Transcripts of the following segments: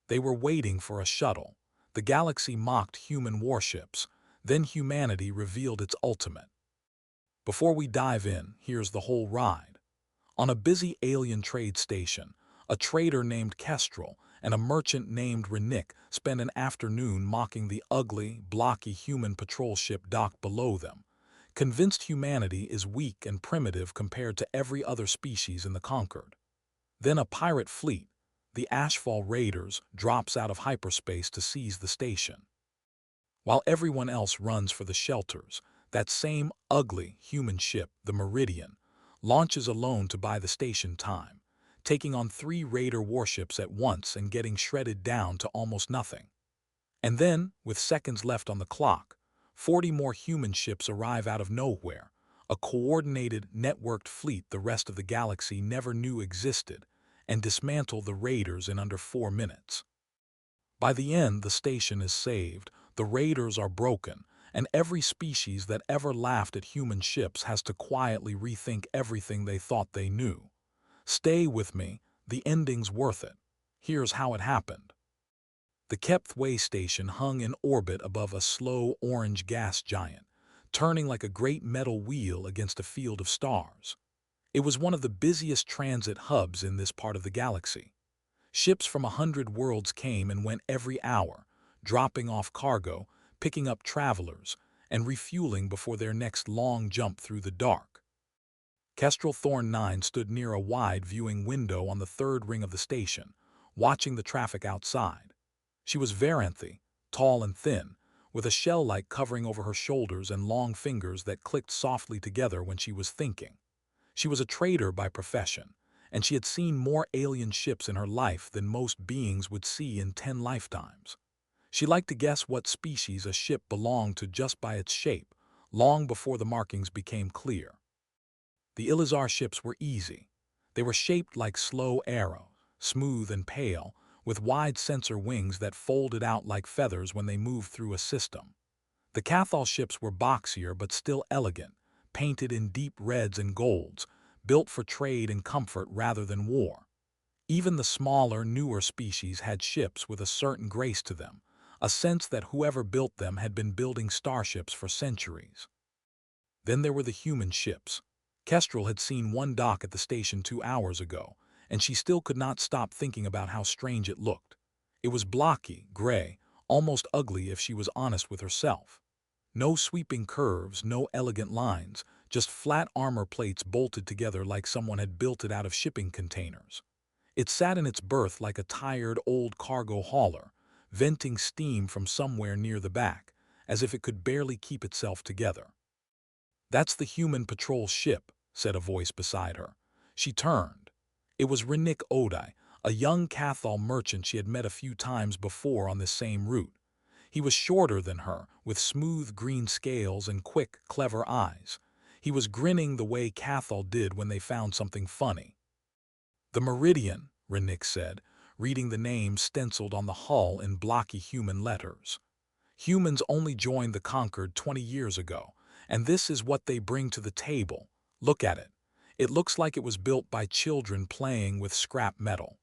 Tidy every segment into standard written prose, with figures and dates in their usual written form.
They were waiting for a shuttle. The galaxy mocked human warships. Then humanity revealed its ultimate. Before we dive in, here's the whole ride. On a busy alien trade station, a trader named Kestrel and a merchant named Rennick spent an afternoon mocking the ugly, blocky human patrol ship docked below them, convinced humanity is weak and primitive compared to every other species in the Concord. Then a pirate fleet, the Ashfall Raiders, drops out of hyperspace to seize the station. While everyone else runs for the shelters, that same ugly human ship, the Meridian, launches alone to buy the station time, taking on 3 Raider warships at once and getting shredded down to almost nothing. And then, with seconds left on the clock, 40 more human ships arrive out of nowhere, a coordinated, networked fleet the rest of the galaxy never knew existed, and dismantle the Raiders in under 4 minutes. By the end, the station is saved, the Raiders are broken, and every species that ever laughed at human ships has to quietly rethink everything they thought they knew. Stay with me, the ending's worth it. Here's how it happened. The Keptth Way Station hung in orbit above a slow orange gas giant, turning like a great metal wheel against a field of stars. It was one of the busiest transit hubs in this part of the galaxy. Ships from 100 worlds came and went every hour, dropping off cargo, picking up travelers, and refueling before their next long jump through the dark. Kestrel Thorn 9 stood near a wide viewing window on the third ring of the station, watching the traffic outside. She was Varanthe, tall and thin, with a shell-like covering over her shoulders and long fingers that clicked softly together when she was thinking. She was a trader by profession, and she had seen more alien ships in her life than most beings would see in 10 lifetimes. She liked to guess what species a ship belonged to just by its shape, long before the markings became clear. The Ilizar ships were easy. They were shaped like slow arrows, smooth and pale, with wide sensor wings that folded out like feathers when they moved through a system. The Cathal ships were boxier but still elegant, painted in deep reds and golds, built for trade and comfort rather than war. Even the smaller, newer species had ships with a certain grace to them, a sense that whoever built them had been building starships for centuries. Then there were the human ships. Kestrel had seen one dock at the station 2 hours ago, and she still could not stop thinking about how strange it looked. It was blocky, gray, almost ugly if she was honest with herself. No sweeping curves, no elegant lines, just flat armor plates bolted together like someone had built it out of shipping containers. It sat in its berth like a tired old cargo hauler, venting steam from somewhere near the back, as if it could barely keep itself together. "That's the human patrol ship," said a voice beside her. She turned. It was Rennick Odai, a young Cathal merchant she had met a few times before on this same route. He was shorter than her, with smooth green scales and quick, clever eyes. He was grinning the way Cathal did when they found something funny. "The Meridian," Rennick said, reading the name stenciled on the hull in blocky human letters. "Humans only joined the Concord 20 years ago, and this is what they bring to the table. Look at it. It looks like it was built by children playing with scrap metal."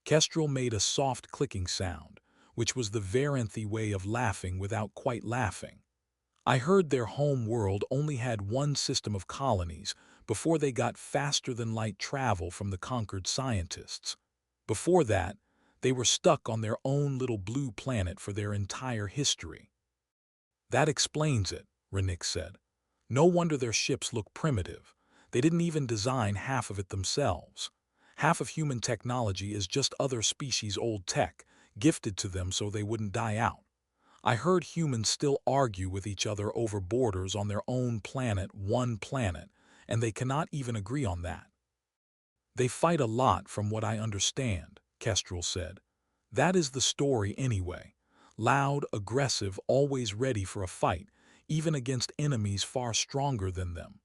Kestrel made a soft clicking sound, which was the Varanthe way of laughing without quite laughing. "I heard their home world only had one system of colonies before they got faster-than-light travel from the Concord scientists. Before that, they were stuck on their own little blue planet for their entire history." "That explains it," Rennick said. "No wonder their ships look primitive. They didn't even design half of it themselves. Half of human technology is just other species' old tech, gifted to them so they wouldn't die out. I heard humans still argue with each other over borders on their own planet, one planet, and they cannot even agree on that." "They fight a lot from what I understand," Kestrel said. "That is the story anyway. Loud, aggressive, always ready for a fight, even against enemies far stronger than them."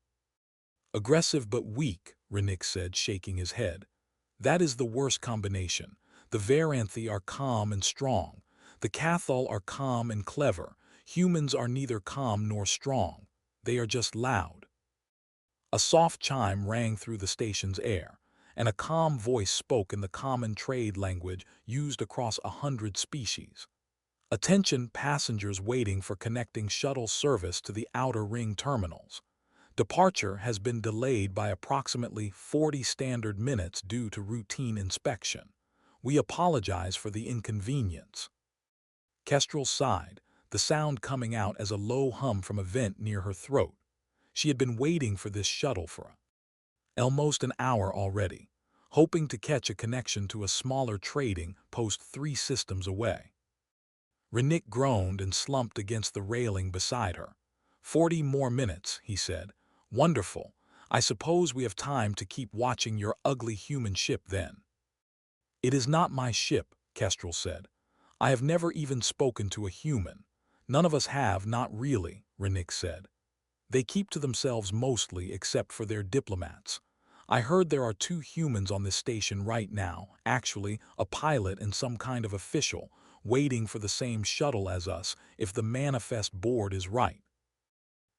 "Aggressive but weak," Rennick said, shaking his head. "That is the worst combination. The Varanthe are calm and strong. The Cathal are calm and clever. Humans are neither calm nor strong. They are just loud." A soft chime rang through the station's air, and a calm voice spoke in the common trade language used across 100 species. "Attention passengers waiting for connecting shuttle service to the outer ring terminals. Departure has been delayed by approximately 40 standard minutes due to routine inspection. We apologize for the inconvenience." Kestrel sighed, the sound coming out as a low hum from a vent near her throat. She had been waiting for this shuttle for almost an hour already, hoping to catch a connection to a smaller trading post 3 systems away. Renick groaned and slumped against the railing beside her. 40 more minutes, he said. "Wonderful. I suppose we have time to keep watching your ugly human ship then." "It is not my ship," Kestrel said. "I have never even spoken to a human." "None of us have, not really," Renick said. "They keep to themselves mostly except for their diplomats. I heard there are 2 humans on this station right now, actually a pilot and some kind of official, waiting for the same shuttle as us if the manifest board is right."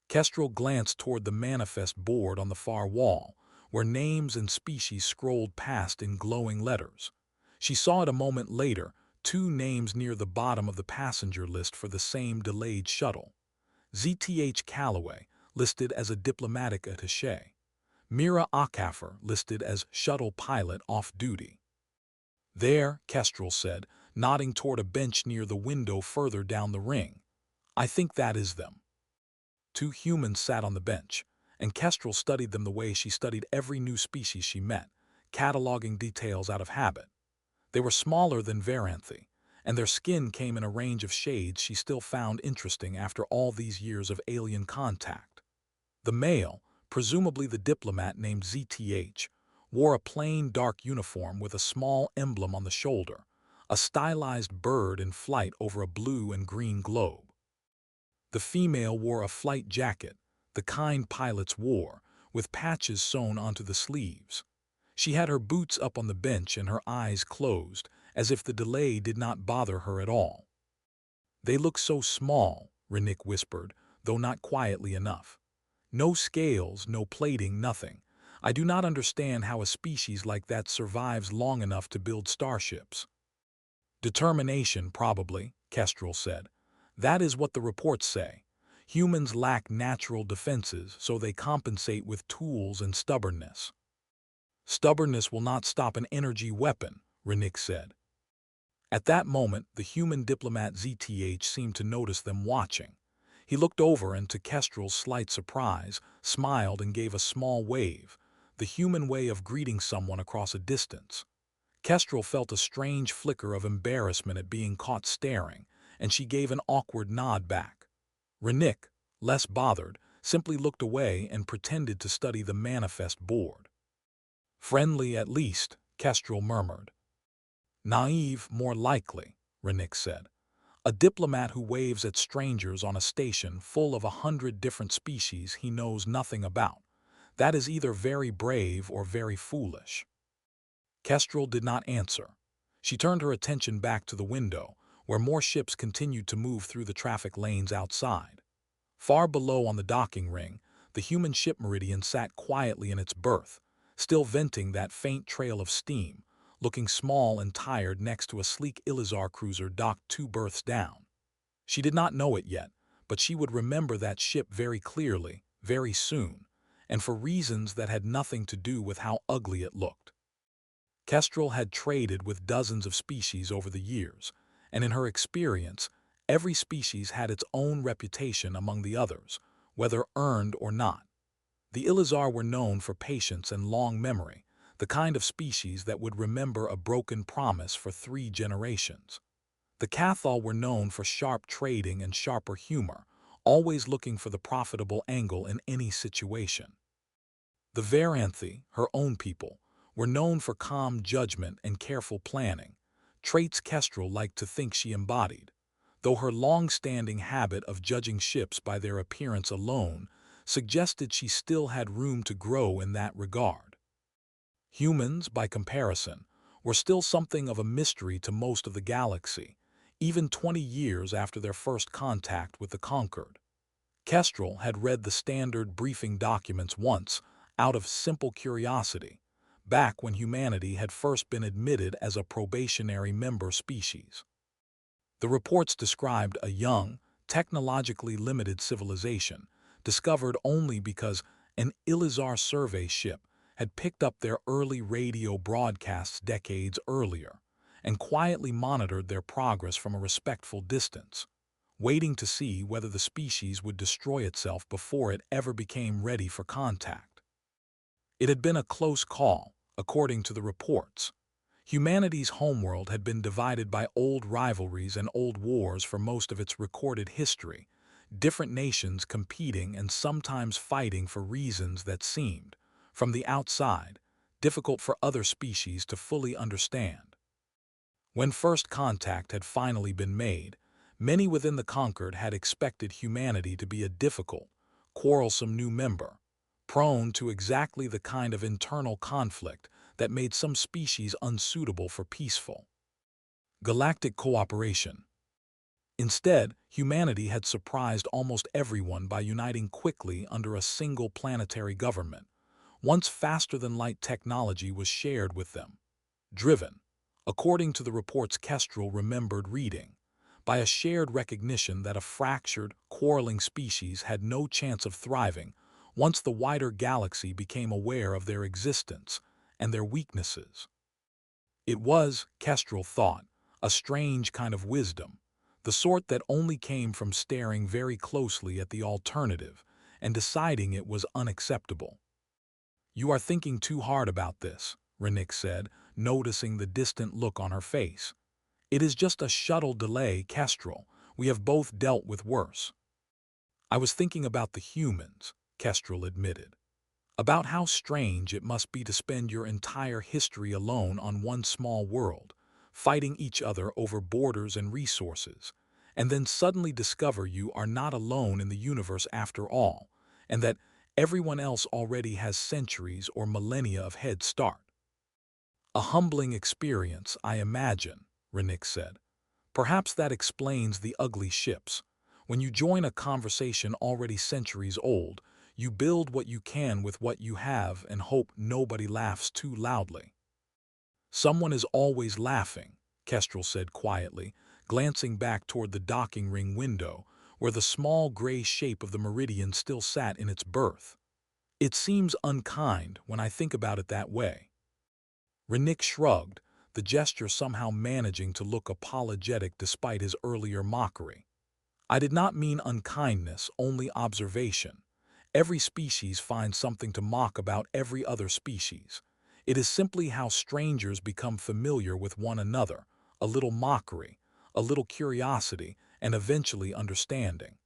Kestrel glanced toward the manifest board on the far wall, where names and species scrolled past in glowing letters. She saw it a moment later, 2 names near the bottom of the passenger list for the same delayed shuttle. ZTH Calloway, listed as a diplomatic attaché. Mira Akaffer, listed as shuttle pilot off-duty. "There," Kestrel said, nodding toward a bench near the window further down the ring. "I think that is them." 2 humans sat on the bench, and Kestrel studied them the way she studied every new species she met, cataloging details out of habit. They were smaller than Varanthe, and their skin came in a range of shades she still found interesting after all these years of alien contact. The male, presumably the diplomat named ZTH, wore a plain dark uniform with a small emblem on the shoulder, a stylized bird in flight over a blue and green globe. The female wore a flight jacket, the kind pilots wore, with patches sewn onto the sleeves. She had her boots up on the bench and her eyes closed, as if the delay did not bother her at all. "They look so small," Renick whispered, though not quietly enough. "No scales, no plating, nothing. I do not understand how a species like that survives long enough to build starships." "Determination, probably," Kestrel said. "That is what the reports say. Humans lack natural defenses, so they compensate with tools and stubbornness." "Stubbornness will not stop an energy weapon," Renick said. At that moment, the human diplomat ZTH seemed to notice them watching. He looked over and, to Kestrel's slight surprise, smiled and gave a small wave, the human way of greeting someone across a distance. Kestrel felt a strange flicker of embarrassment at being caught staring, and she gave an awkward nod back. Renick, less bothered, simply looked away and pretended to study the manifest board. "Friendly at least," Kestrel murmured. "Naive, more likely," Renick said. "A diplomat who waves at strangers on a station full of 100 different species he knows nothing about. That is either very brave or very foolish." Kestrel did not answer. She turned her attention back to the window, where more ships continued to move through the traffic lanes outside. Far below on the docking ring, the human ship Meridian sat quietly in its berth, still venting that faint trail of steam, looking small and tired next to a sleek Ilizar cruiser docked 2 berths down. She did not know it yet, but she would remember that ship very clearly, very soon, and for reasons that had nothing to do with how ugly it looked. Kestrel had traded with dozens of species over the years, and in her experience, every species had its own reputation among the others, whether earned or not. The Ilizar were known for patience and long memory, the kind of species that would remember a broken promise for 3 generations. The Cathal were known for sharp trading and sharper humor, always looking for the profitable angle in any situation. The Varanthe, her own people, were known for calm judgment and careful planning, traits Kestrel liked to think she embodied, though her long-standing habit of judging ships by their appearance alone suggested she still had room to grow in that regard. Humans, by comparison, were still something of a mystery to most of the galaxy, even 20 years after their first contact with the Concord. Kestrel had read the standard briefing documents once, out of simple curiosity, back when humanity had first been admitted as a probationary member species. The reports described a young, technologically limited civilization, discovered only because an Ilizar survey ship had picked up their early radio broadcasts decades earlier and quietly monitored their progress from a respectful distance, waiting to see whether the species would destroy itself before it ever became ready for contact. It had been a close call, according to the reports. Humanity's homeworld had been divided by old rivalries and old wars for most of its recorded history, different nations competing and sometimes fighting for reasons that seemed, from the outside, difficult for other species to fully understand. When first contact had finally been made, many within the Concord had expected humanity to be a difficult, quarrelsome new member, prone to exactly the kind of internal conflict that made some species unsuitable for peaceful, galactic cooperation. Instead, humanity had surprised almost everyone by uniting quickly under a single planetary government, once faster-than-light technology was shared with them, driven, according to the report's Kestrel remembered reading, by a shared recognition that a fractured, quarreling species had no chance of thriving once the wider galaxy became aware of their existence and their weaknesses. It was, Kestrel thought, a strange kind of wisdom, the sort that only came from staring very closely at the alternative and deciding it was unacceptable. "You are thinking too hard about this," Rennick said, noticing the distant look on her face. "It is just a shuttle delay, Kestrel. We have both dealt with worse." "I was thinking about the humans," Kestrel admitted. "About how strange it must be to spend your entire history alone on one small world, fighting each other over borders and resources, and then suddenly discover you are not alone in the universe after all, and that everyone else already has centuries or millennia of head start." "A humbling experience, I imagine," Rennick said. "Perhaps that explains the ugly ships. When you join a conversation already centuries old, you build what you can with what you have and hope nobody laughs too loudly." "Someone is always laughing," Kestrel said quietly, glancing back toward the docking ring window, where the small gray shape of the Meridian still sat in its berth. "It seems unkind when I think about it that way." Rennick shrugged, the gesture somehow managing to look apologetic despite his earlier mockery. "I did not mean unkindness, only observation. Every species finds something to mock about every other species. It is simply how strangers become familiar with one another, a little mockery, a little curiosity, and eventually understanding."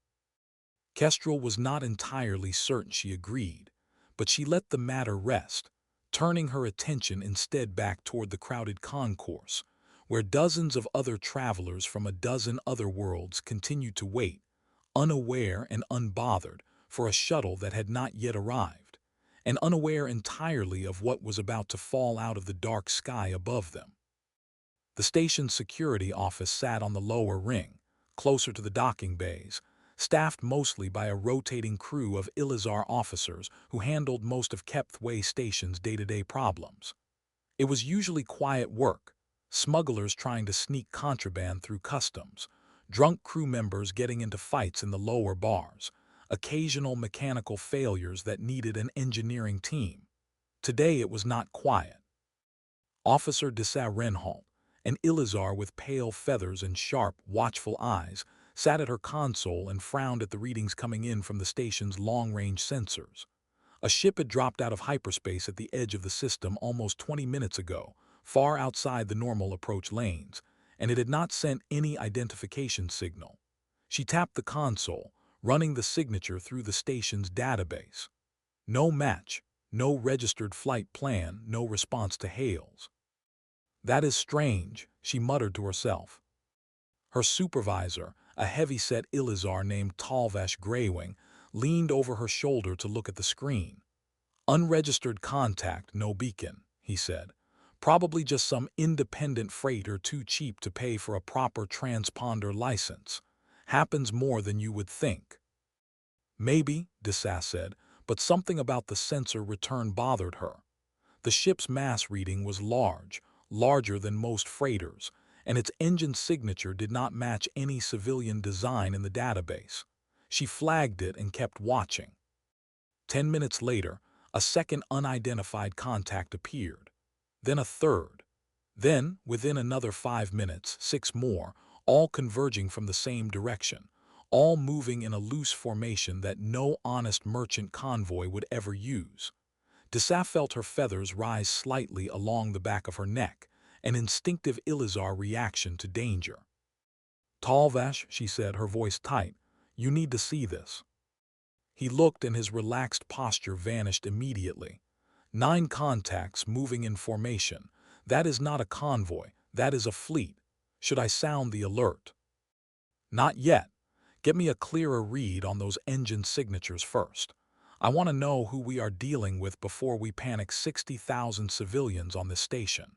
Kestrel was not entirely certain she agreed, but she let the matter rest, turning her attention instead back toward the crowded concourse, where dozens of other travelers from a dozen other worlds continued to wait, unaware and unbothered, for a shuttle that had not yet arrived, and unaware entirely of what was about to fall out of the dark sky above them. The station's security office sat on the lower ring, closer to the docking bays, staffed mostly by a rotating crew of Ilizar officers who handled most of Keptth Way Station's day-to-day problems. It was usually quiet work, smugglers trying to sneak contraband through customs, drunk crew members getting into fights in the lower bars, occasional mechanical failures that needed an engineering team. Today it was not quiet. Officer de Renholt, an Ilizar with pale feathers and sharp, watchful eyes, sat at her console and frowned at the readings coming in from the station's long-range sensors. A ship had dropped out of hyperspace at the edge of the system almost 20 minutes ago, far outside the normal approach lanes, and it had not sent any identification signal. She tapped the console, running the signature through the station's database. No match, no registered flight plan, no response to hails. "That is strange," she muttered to herself. Her supervisor, a heavy-set Ilizar named Talvesh Greywing, leaned over her shoulder to look at the screen. "Unregistered contact, no beacon," he said. "Probably just some independent freighter too cheap to pay for a proper transponder license. Happens more than you would think." "Maybe," Desas said, but something about the sensor return bothered her. The ship's mass reading was large, larger than most freighters, and its engine signature did not match any civilian design in the database. She flagged it and kept watching. 10 minutes later, a second unidentified contact appeared. Then a third. Then, within another 5 minutes, 6 more, all converging from the same direction, all moving in a loose formation that no honest merchant convoy would ever use. Dessau felt her feathers rise slightly along the back of her neck, an instinctive Ilizar reaction to danger. "Talvash," she said, her voice tight, "you need to see this." He looked and his relaxed posture vanished immediately. 9 contacts moving in formation. That is not a convoy, that is a fleet. Should I sound the alert? Not yet. Get me a clearer read on those engine signatures first. I want to know who we are dealing with before we panic 60,000 civilians on this station.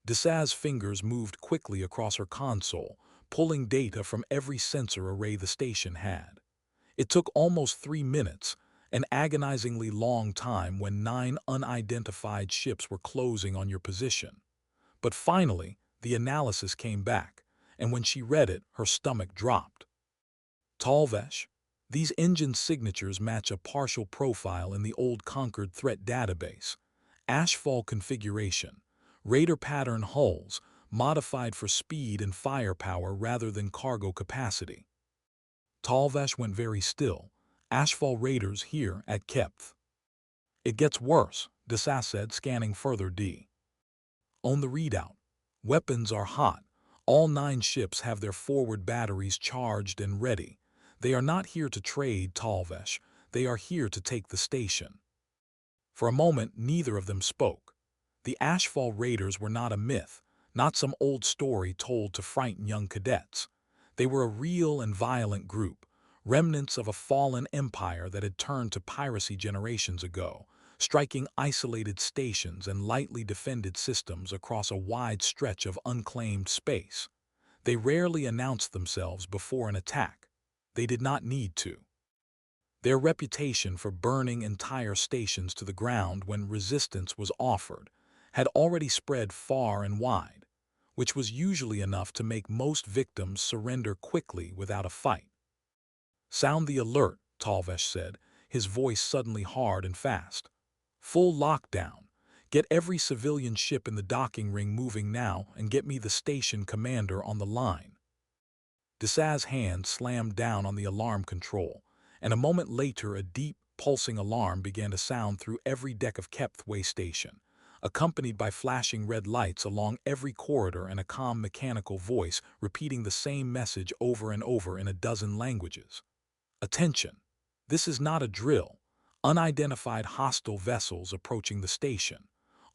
Dessau's fingers moved quickly across her console, pulling data from every sensor array the station had. It took almost 3 minutes, an agonizingly long time when 9 unidentified ships were closing on your position. But finally, the analysis came back, and when she read it, her stomach dropped. Talvesh, these engine signatures match a partial profile in the old Concord threat database. Ashfall configuration, Raider pattern hulls, modified for speed and firepower rather than cargo capacity. Talvesh went very still. Ashfall Raiders here at Keptth. It gets worse, Dessau said, scanning further D. On the readout, weapons are hot. All 9 ships have their forward batteries charged and ready. They are not here to trade, Talvesh. They are here to take the station. For a moment, neither of them spoke. The Ashfall Raiders were not a myth, not some old story told to frighten young cadets. They were a real and violent group, remnants of a fallen empire that had turned to piracy generations ago, striking isolated stations and lightly defended systems across a wide stretch of unclaimed space. They rarely announced themselves before an attack. They did not need to. Their reputation for burning entire stations to the ground when resistance was offered had already spread far and wide, which was usually enough to make most victims surrender quickly without a fight. "Sound the alert," Talvesh said, his voice suddenly hard and fast. "Full lockdown. Get every civilian ship in the docking ring moving now and get me the station commander on the line." Dessau's hand slammed down on the alarm control, and a moment later a deep, pulsing alarm began to sound through every deck of Keptth Way Station, accompanied by flashing red lights along every corridor and a calm mechanical voice repeating the same message over and over in a dozen languages. "Attention! This is not a drill. Unidentified hostile vessels approaching the station.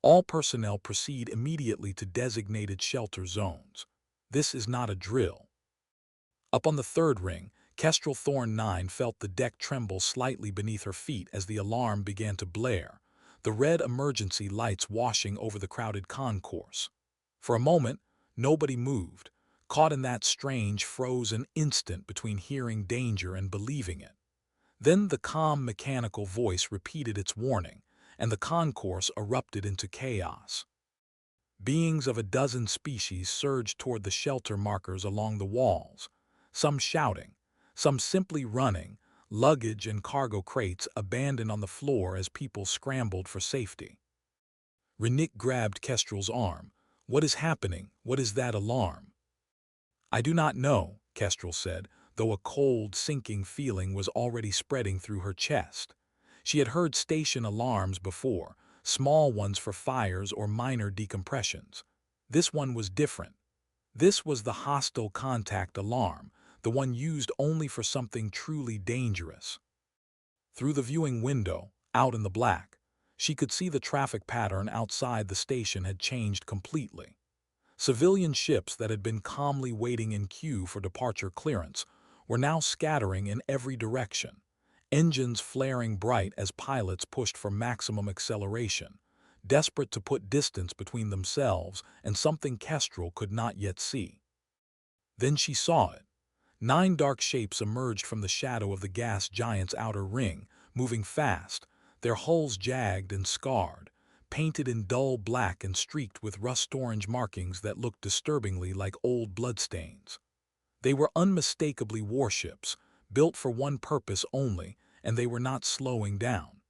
All personnel proceed immediately to designated shelter zones. This is not a drill." Up on the third ring, Kestrel Thorn 9 felt the deck tremble slightly beneath her feet as the alarm began to blare, the red emergency lights washing over the crowded concourse. For a moment, nobody moved, caught in that strange, frozen instant between hearing danger and believing it. Then the calm, mechanical voice repeated its warning, and the concourse erupted into chaos. Beings of a dozen species surged toward the shelter markers along the walls, some shouting, some simply running, luggage and cargo crates abandoned on the floor as people scrambled for safety. Renick grabbed Kestrel's arm. "What is happening? What is that alarm?" "I do not know," Kestrel said, though a cold, sinking feeling was already spreading through her chest. She had heard station alarms before, small ones for fires or minor decompressions. This one was different. This was the hostile contact alarm, the one used only for something truly dangerous. Through the viewing window, out in the black, she could see the traffic pattern outside the station had changed completely. Civilian ships that had been calmly waiting in queue for departure clearance were now scattering in every direction, engines flaring bright as pilots pushed for maximum acceleration, desperate to put distance between themselves and something Kestrel could not yet see. Then she saw it. 9 dark shapes emerged from the shadow of the gas giant's outer ring, moving fast, their hulls jagged and scarred, painted in dull black and streaked with rust-orange markings that looked disturbingly like old bloodstains. They were unmistakably warships, built for one purpose only, and they were not slowing down.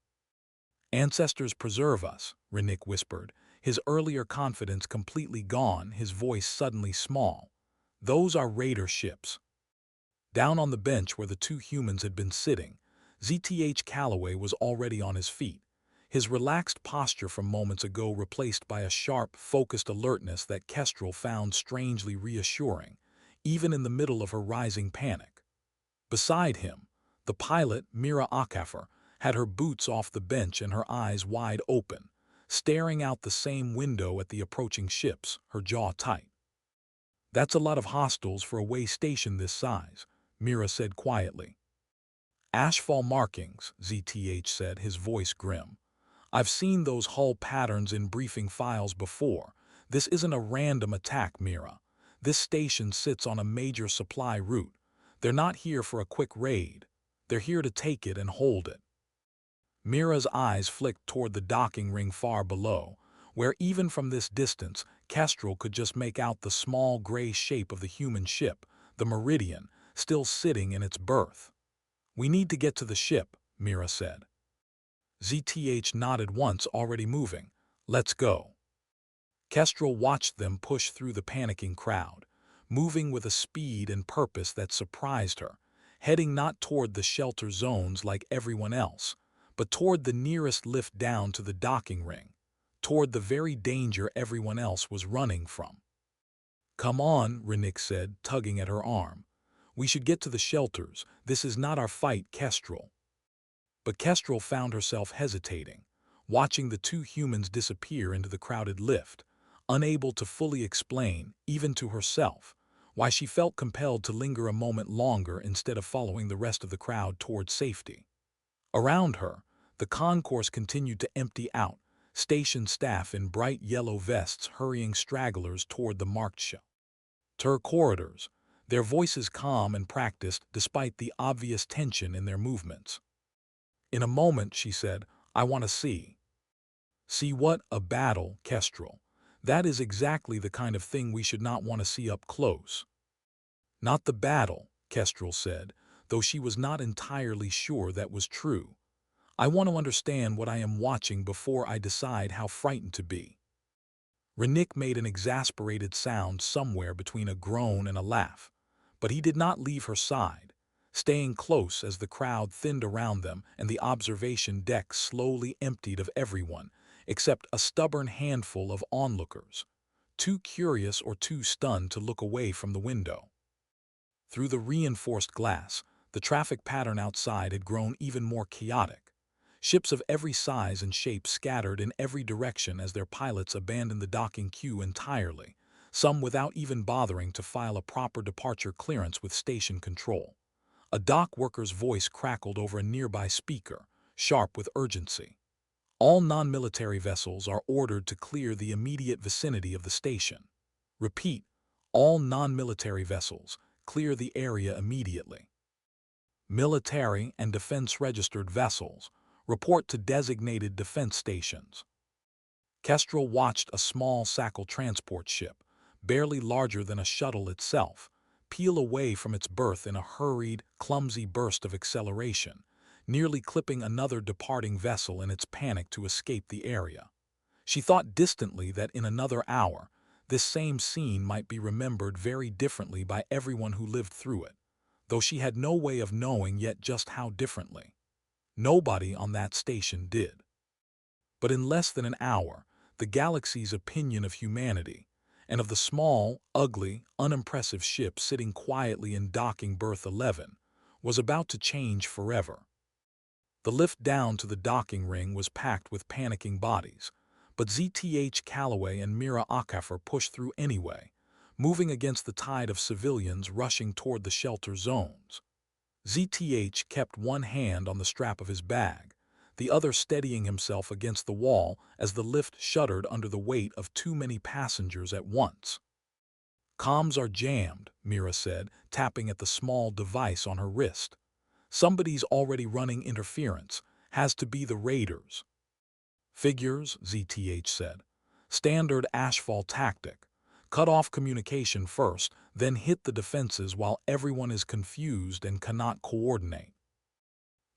"Ancestors preserve us," Renick whispered, his earlier confidence completely gone, his voice suddenly small. "Those are Raider ships." Down on the bench where the two humans had been sitting, ZTH Calloway was already on his feet, his relaxed posture from moments ago replaced by a sharp, focused alertness that Kestrel found strangely reassuring, even in the middle of her rising panic. Beside him, the pilot, Mira Akafer, had her boots off the bench and her eyes wide open, staring out the same window at the approaching ships, her jaw tight. "That's a lot of hostiles for a way station this size," Mira said quietly. "Ashfall markings," ZTH said, his voice grim. "I've seen those hull patterns in briefing files before. This isn't a random attack, Mira. This station sits on a major supply route. They're not here for a quick raid. They're here to take it and hold it." Mira's eyes flicked toward the docking ring far below, where even from this distance, Kestrel could just make out the small gray shape of the human ship, the Meridian, still sitting in its berth. "We need to get to the ship," Mira said. ZTH nodded once, already moving. "Let's go." Kestrel watched them push through the panicking crowd, moving with a speed and purpose that surprised her, heading not toward the shelter zones like everyone else, but toward the nearest lift down to the docking ring, toward the very danger everyone else was running from. "Come on," Renick said, tugging at her arm. "We should get to the shelters. This is not our fight, Kestrel." But Kestrel found herself hesitating, watching the two humans disappear into the crowded lift, unable to fully explain, even to herself, why she felt compelled to linger a moment longer instead of following the rest of the crowd toward safety. Around her, the concourse continued to empty out, station staff in bright yellow vests hurrying stragglers toward the marked shelter corridors, their voices calm and practiced despite the obvious tension in their movements. "In a moment," she said, "I want to see." "See what? A battle, Kestrel. That is exactly the kind of thing we should not want to see up close." "Not the battle," Kestrel said, though she was not entirely sure that was true. "I want to understand what I am watching before I decide how frightened to be." Renick made an exasperated sound somewhere between a groan and a laugh, but he did not leave her side, staying close as the crowd thinned around them and the observation deck slowly emptied of everyone, except a stubborn handful of onlookers, too curious or too stunned to look away from the window. Through the reinforced glass, the traffic pattern outside had grown even more chaotic. Ships of every size and shape scattered in every direction as their pilots abandoned the docking queue entirely, some without even bothering to file a proper departure clearance with station control. A dock worker's voice crackled over a nearby speaker, sharp with urgency. "All non-military vessels are ordered to clear the immediate vicinity of the station. Repeat, all non-military vessels, clear the area immediately. Military and defense-registered vessels, report to designated defense stations." Kestrel watched a small Sackle transport ship, barely larger than a shuttle itself, peel away from its berth in a hurried, clumsy burst of acceleration, nearly clipping another departing vessel in its panic to escape the area. She thought distantly that in another hour, this same scene might be remembered very differently by everyone who lived through it, though she had no way of knowing yet just how differently. Nobody on that station did. But in less than an hour, the galaxy's opinion of humanity, and of the small, ugly, unimpressive ship sitting quietly in docking berth 11, was about to change forever. The lift down to the docking ring was packed with panicking bodies, but ZTH Calloway and Mira Akafer pushed through anyway, moving against the tide of civilians rushing toward the shelter zones. ZTH kept one hand on the strap of his bag, the other steadying himself against the wall as the lift shuddered under the weight of too many passengers at once. "Comms are jammed," Mira said, tapping at the small device on her wrist. "Somebody's already running interference. Has to be the Raiders." Figures, ZTH said. Standard Ashfall tactic. Cut off communication first, then hit the defenses while everyone is confused and cannot coordinate.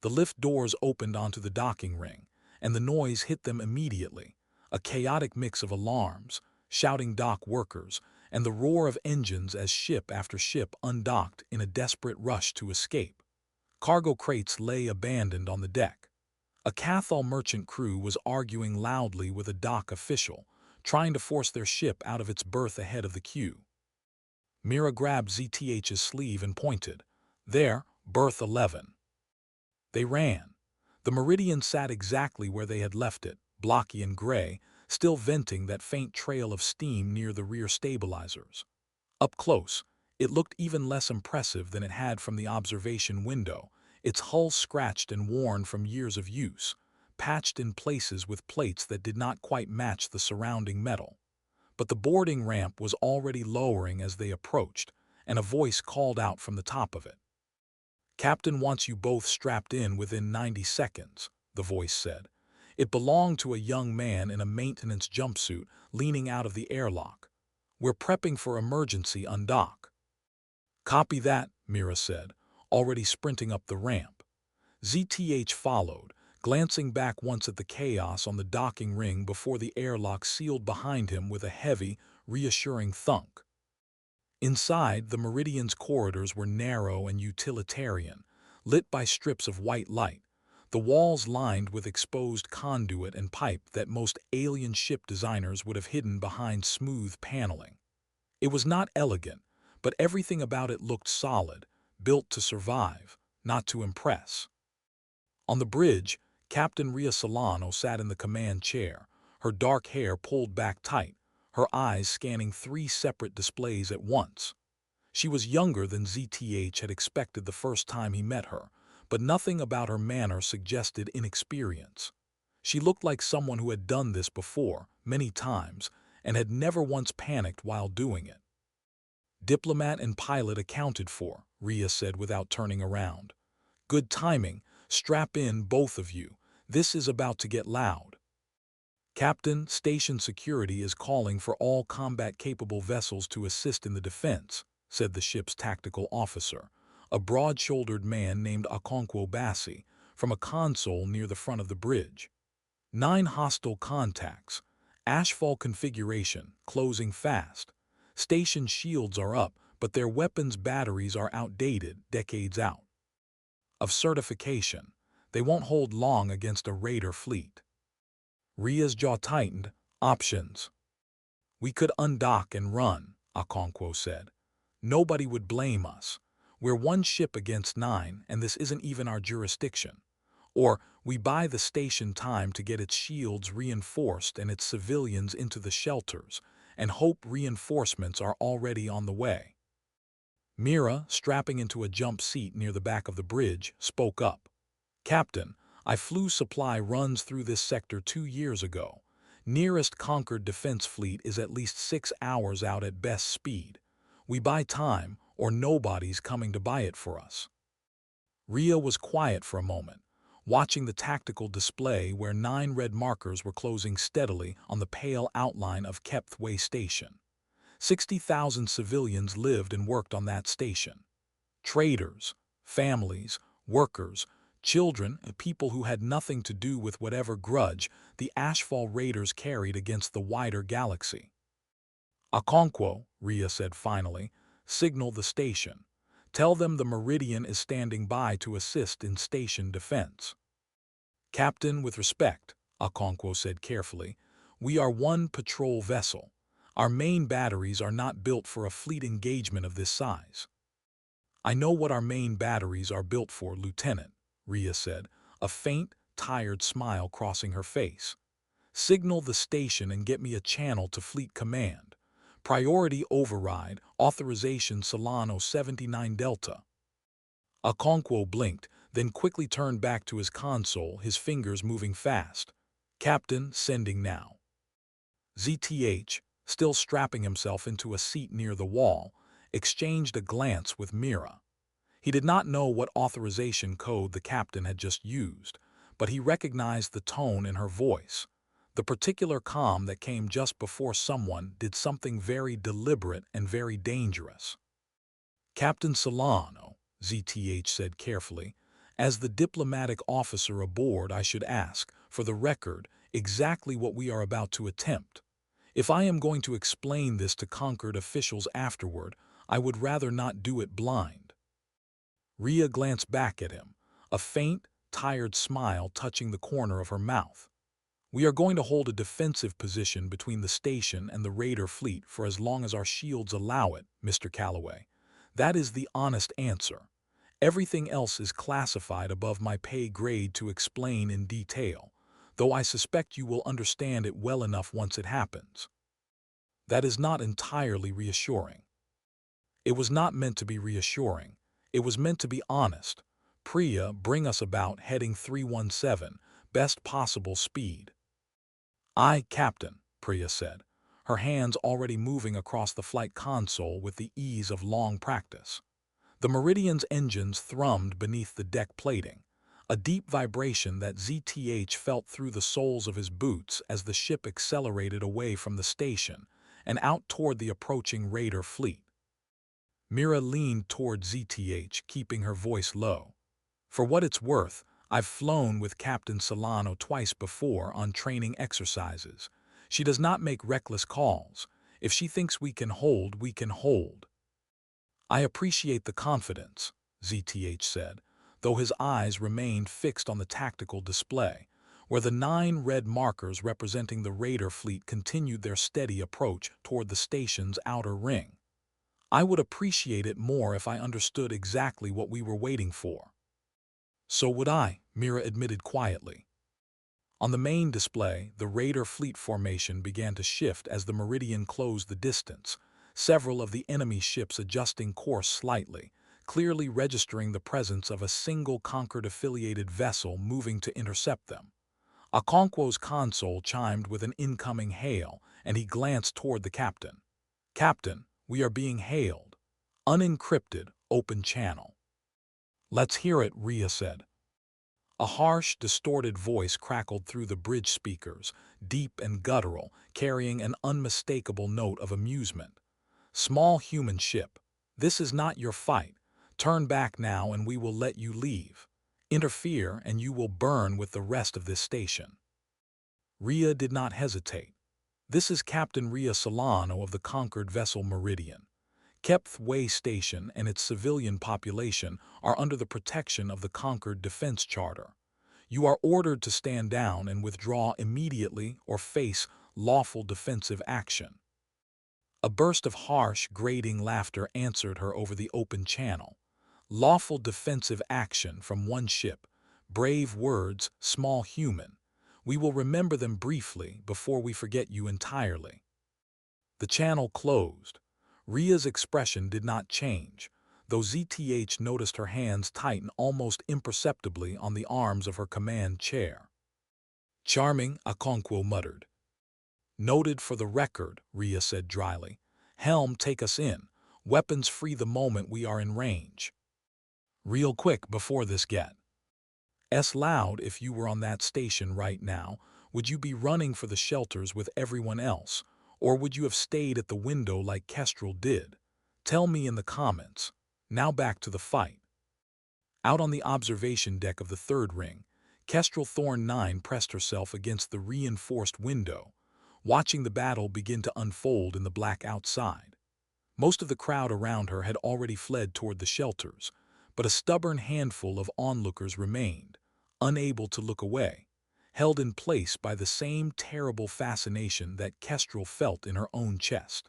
The lift doors opened onto the docking ring, and the noise hit them immediately, a chaotic mix of alarms, shouting dock workers, and the roar of engines as ship after ship undocked in a desperate rush to escape. Cargo crates lay abandoned on the deck. A Cathol merchant crew was arguing loudly with a dock official, trying to force their ship out of its berth ahead of the queue. Mira grabbed ZTH's sleeve and pointed. There, berth 11. They ran. The Meridian sat exactly where they had left it, blocky and gray, still venting that faint trail of steam near the rear stabilizers. Up close, it looked even less impressive than it had from the observation window, its hull scratched and worn from years of use, patched in places with plates that did not quite match the surrounding metal. But the boarding ramp was already lowering as they approached, and a voice called out from the top of it. "Captain wants you both strapped in within 90 seconds, the voice said. It belonged to a young man in a maintenance jumpsuit leaning out of the airlock. "We're prepping for emergency undock." "Copy that," Mira said, already sprinting up the ramp. ZTH followed, glancing back once at the chaos on the docking ring before the airlock sealed behind him with a heavy, reassuring thunk. Inside, the Meridian's corridors were narrow and utilitarian, lit by strips of white light, the walls lined with exposed conduit and pipe that most alien ship designers would have hidden behind smooth paneling. It was not elegant, but everything about it looked solid, built to survive, not to impress. On the bridge, Captain Ria Solano sat in the command chair, her dark hair pulled back tight, her eyes scanning 3 separate displays at once. She was younger than ZTH had expected the first time he met her, but nothing about her manner suggested inexperience. She looked like someone who had done this before, many times, and had never once panicked while doing it. "Diplomat and pilot accounted for," Ria said without turning around. "Good timing. Strap in, both of you. This is about to get loud." "Captain, station security is calling for all combat-capable vessels to assist in the defense," said the ship's tactical officer, a broad-shouldered man named Okonkwo Bassi, from a console near the front of the bridge. 9 hostile contacts. Ashfall configuration, closing fast. Station shields are up, but their weapons batteries are outdated, decades out. Of certification, they won't hold long against a raider fleet. Ria's jaw tightened. Options. "We could undock and run," Okonkwo said. "Nobody would blame us. We're 1 ship against 9, and this isn't even our jurisdiction. Or we buy the station time to get its shields reinforced and its civilians into the shelters, and hope reinforcements are already on the way." Mira, strapping into a jump seat near the back of the bridge, spoke up. "Captain, I flew supply runs through this sector 2 years ago. Nearest Concord defense fleet is at least 6 hours out at best speed. We buy time, or nobody's coming to buy it for us." Ria was quiet for a moment, watching the tactical display where 9 red markers were closing steadily on the pale outline of Keptth Way Station. 60,000 civilians lived and worked on that station. Traders, families, workers, children, and people who had nothing to do with whatever grudge the Ashfall Raiders carried against the wider galaxy. "Okonkwo," Ria said finally, "signal the station. Tell them the Meridian is standing by to assist in station defense." "Captain, with respect," Okonkwo said carefully, "we are 1 patrol vessel. Our main batteries are not built for a fleet engagement of this size." "I know what our main batteries are built for, Lieutenant," Ria said, a faint, tired smile crossing her face. "Signal the station and get me a channel to Fleet Command. Priority override, authorization Solano 79 Delta." Okonkwo blinked, then quickly turned back to his console, his fingers moving fast. "Captain, sending now." ZTH, still strapping himself into a seat near the wall, exchanged a glance with Mira. He did not know what authorization code the captain had just used, but he recognized the tone in her voice. The particular calm that came just before someone did something very deliberate and very dangerous. Captain Solano, ZTH said carefully, as the diplomatic officer aboard, I should ask, for the record, exactly what we are about to attempt. If I am going to explain this to Concord officials afterward, I would rather not do it blind. Ria glanced back at him, a faint, tired smile touching the corner of her mouth. We are going to hold a defensive position between the station and the Raider fleet for as long as our shields allow it, Mr. Calloway. That is the honest answer. Everything else is classified above my pay grade to explain in detail, though I suspect you will understand it well enough once it happens. That is not entirely reassuring. It was not meant to be reassuring. It was meant to be honest. Priya, bring us about heading 317, best possible speed. Aye, Captain, Priya said, her hands already moving across the flight console with the ease of long practice. The Meridian's engines thrummed beneath the deck plating, a deep vibration that ZTH felt through the soles of his boots as the ship accelerated away from the station and out toward the approaching Raider fleet. Mira leaned toward ZTH, keeping her voice low. For what it's worth, I've flown with Captain Solano twice before on training exercises. She does not make reckless calls. If she thinks we can hold, we can hold. I appreciate the confidence, ZTH said, though his eyes remained fixed on the tactical display, where the 9 red markers representing the Raider fleet continued their steady approach toward the station's outer ring. I would appreciate it more if I understood exactly what we were waiting for. So would I, Mira admitted quietly. On the main display, the Raider fleet formation began to shift as the Meridian closed the distance, several of the enemy ships adjusting course slightly, clearly registering the presence of a single Concord-affiliated vessel moving to intercept them. Okonkwo's console chimed with an incoming hail, and he glanced toward the captain. Captain, we are being hailed. Unencrypted, open channel. Let's hear it, Ria said. A harsh, distorted voice crackled through the bridge speakers, deep and guttural, carrying an unmistakable note of amusement. Small human ship, this is not your fight. Turn back now and we will let you leave. Interfere and you will burn with the rest of this station. Ria did not hesitate. This is Captain Ria Solano of the Concord vessel Meridian. Keptth Way Station and its civilian population are under the protection of the Concord Defense Charter. You are ordered to stand down and withdraw immediately or face lawful defensive action. A burst of harsh, grating laughter answered her over the open channel. Lawful defensive action from one ship. Brave words, small human. We will remember them briefly before we forget you entirely. The channel closed. Ria's expression did not change, though ZTH noticed her hands tighten almost imperceptibly on the arms of her command chair. Charming, Okonkwo muttered. Noted for the record, Ria said dryly. Helm, take us in. Weapons free the moment we are in range. Real quick before this gets loud, if you were on that station right now, would you be running for the shelters with everyone else? Or would you have stayed at the window like Kestrel did? Tell me in the comments. Now back to the fight. Out on the observation deck of the third ring, Kestrel Thorn 9 pressed herself against the reinforced window, watching the battle begin to unfold in the black outside. Most of the crowd around her had already fled toward the shelters, but a stubborn handful of onlookers remained, unable to look away, held in place by the same terrible fascination that Kestrel felt in her own chest.